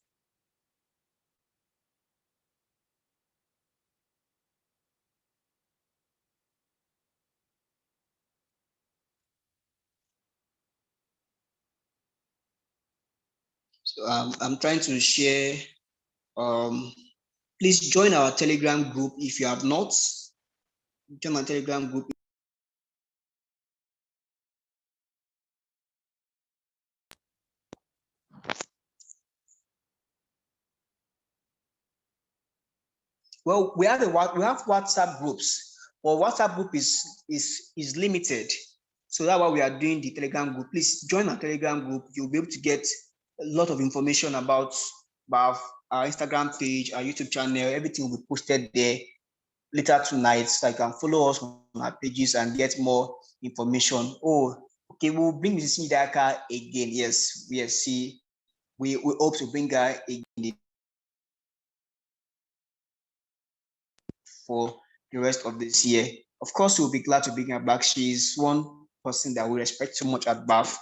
So I'm trying to share. Please join our Telegram group if you have not. Join my Telegram group. Well, we have WhatsApp groups, but WhatsApp group is limited. So that's why we are doing the Telegram group. Please join our Telegram group. You'll be able to get a lot of information about our Instagram page, our YouTube channel. Everything will be posted there later tonight, so you can follow us on our pages and get more information. Oh, okay, we'll bring Mrs. Njideaka again. Yes, we hope to bring her again for the rest of this year. Of course, we'll be glad to bring her back. She's one person that we respect so much at BAF,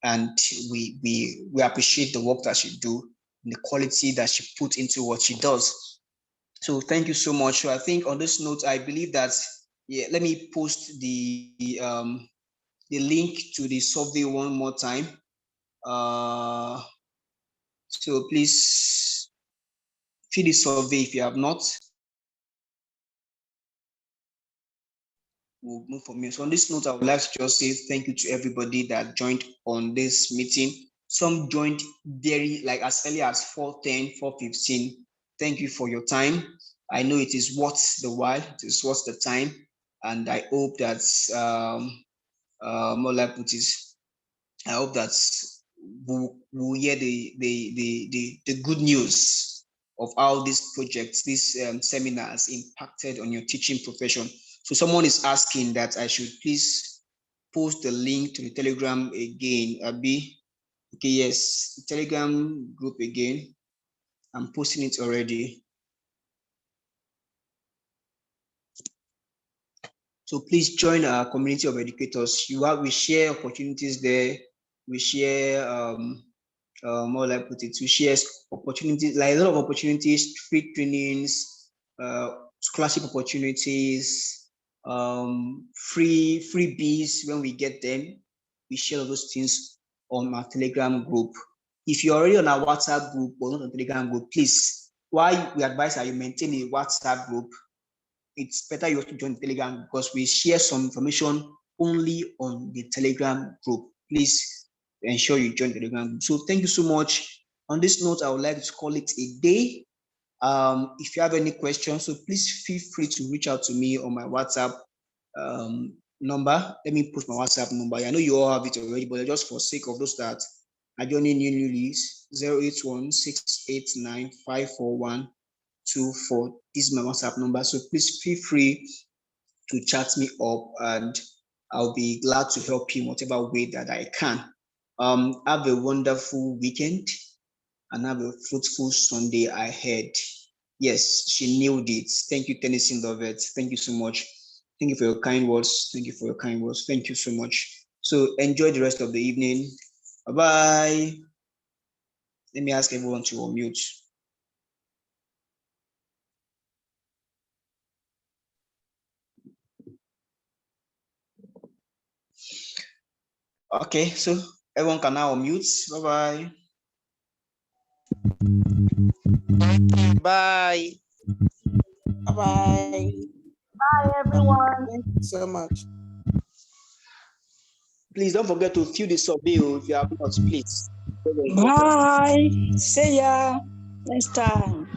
and we appreciate the work that she do and the quality that she put into what she does. So thank you so much. So I think on this note, I believe that, yeah, let me post the link to the survey one more time. So please fill the survey if you have not. We'll move from here. So on this note, I would like to just say thank you to everybody that joined on this meeting. Some joined very, like as early as 4:10, 4:15. Thank you for your time. I know it is worth the while, it is worth the time. And I hope that, more like put it, I hope that we'll hear the good news of how these projects, these seminars impacted on your teaching profession. So someone is asking that I should please post the link to the Telegram again, Abi. Okay, yes, the Telegram group again. I'm posting it already. So please join our community of educators. We share opportunities there. We share more like put it, we share opportunities, like a lot of opportunities, free trainings, scholarship opportunities, freebies when we get them. We share all those things on our Telegram group. If you're already on our WhatsApp group or not on Telegram group, please, why we advise that you maintain a WhatsApp group, it's better you to join Telegram because we share some information only on the Telegram group. Please ensure you join the Telegram group. So thank you so much. On this note, I would like to call it a day. If you have any questions, so please feel free to reach out to me on my WhatsApp number. Let me post my WhatsApp number. I know you all have it already, but just for sake of those that are joining newly, 081-689-54124. This is my WhatsApp number. So please feel free to chat me up and I'll be glad to help you in whatever way that I can. Have a wonderful weekend and have a fruitful Sunday ahead. Yes, she nailed it. Thank you, Tennessee Lovett. Thank you so much. Thank you for your kind words. Thank you for your kind words. Thank you so much. So enjoy the rest of the evening. Bye-bye. Let me ask everyone to unmute. Okay, so everyone can now unmute. Bye-bye. Bye. Bye-bye. Bye, everyone. Thank you so much. Please don't forget to fill the survey if you have not, please. Bye. See ya next time.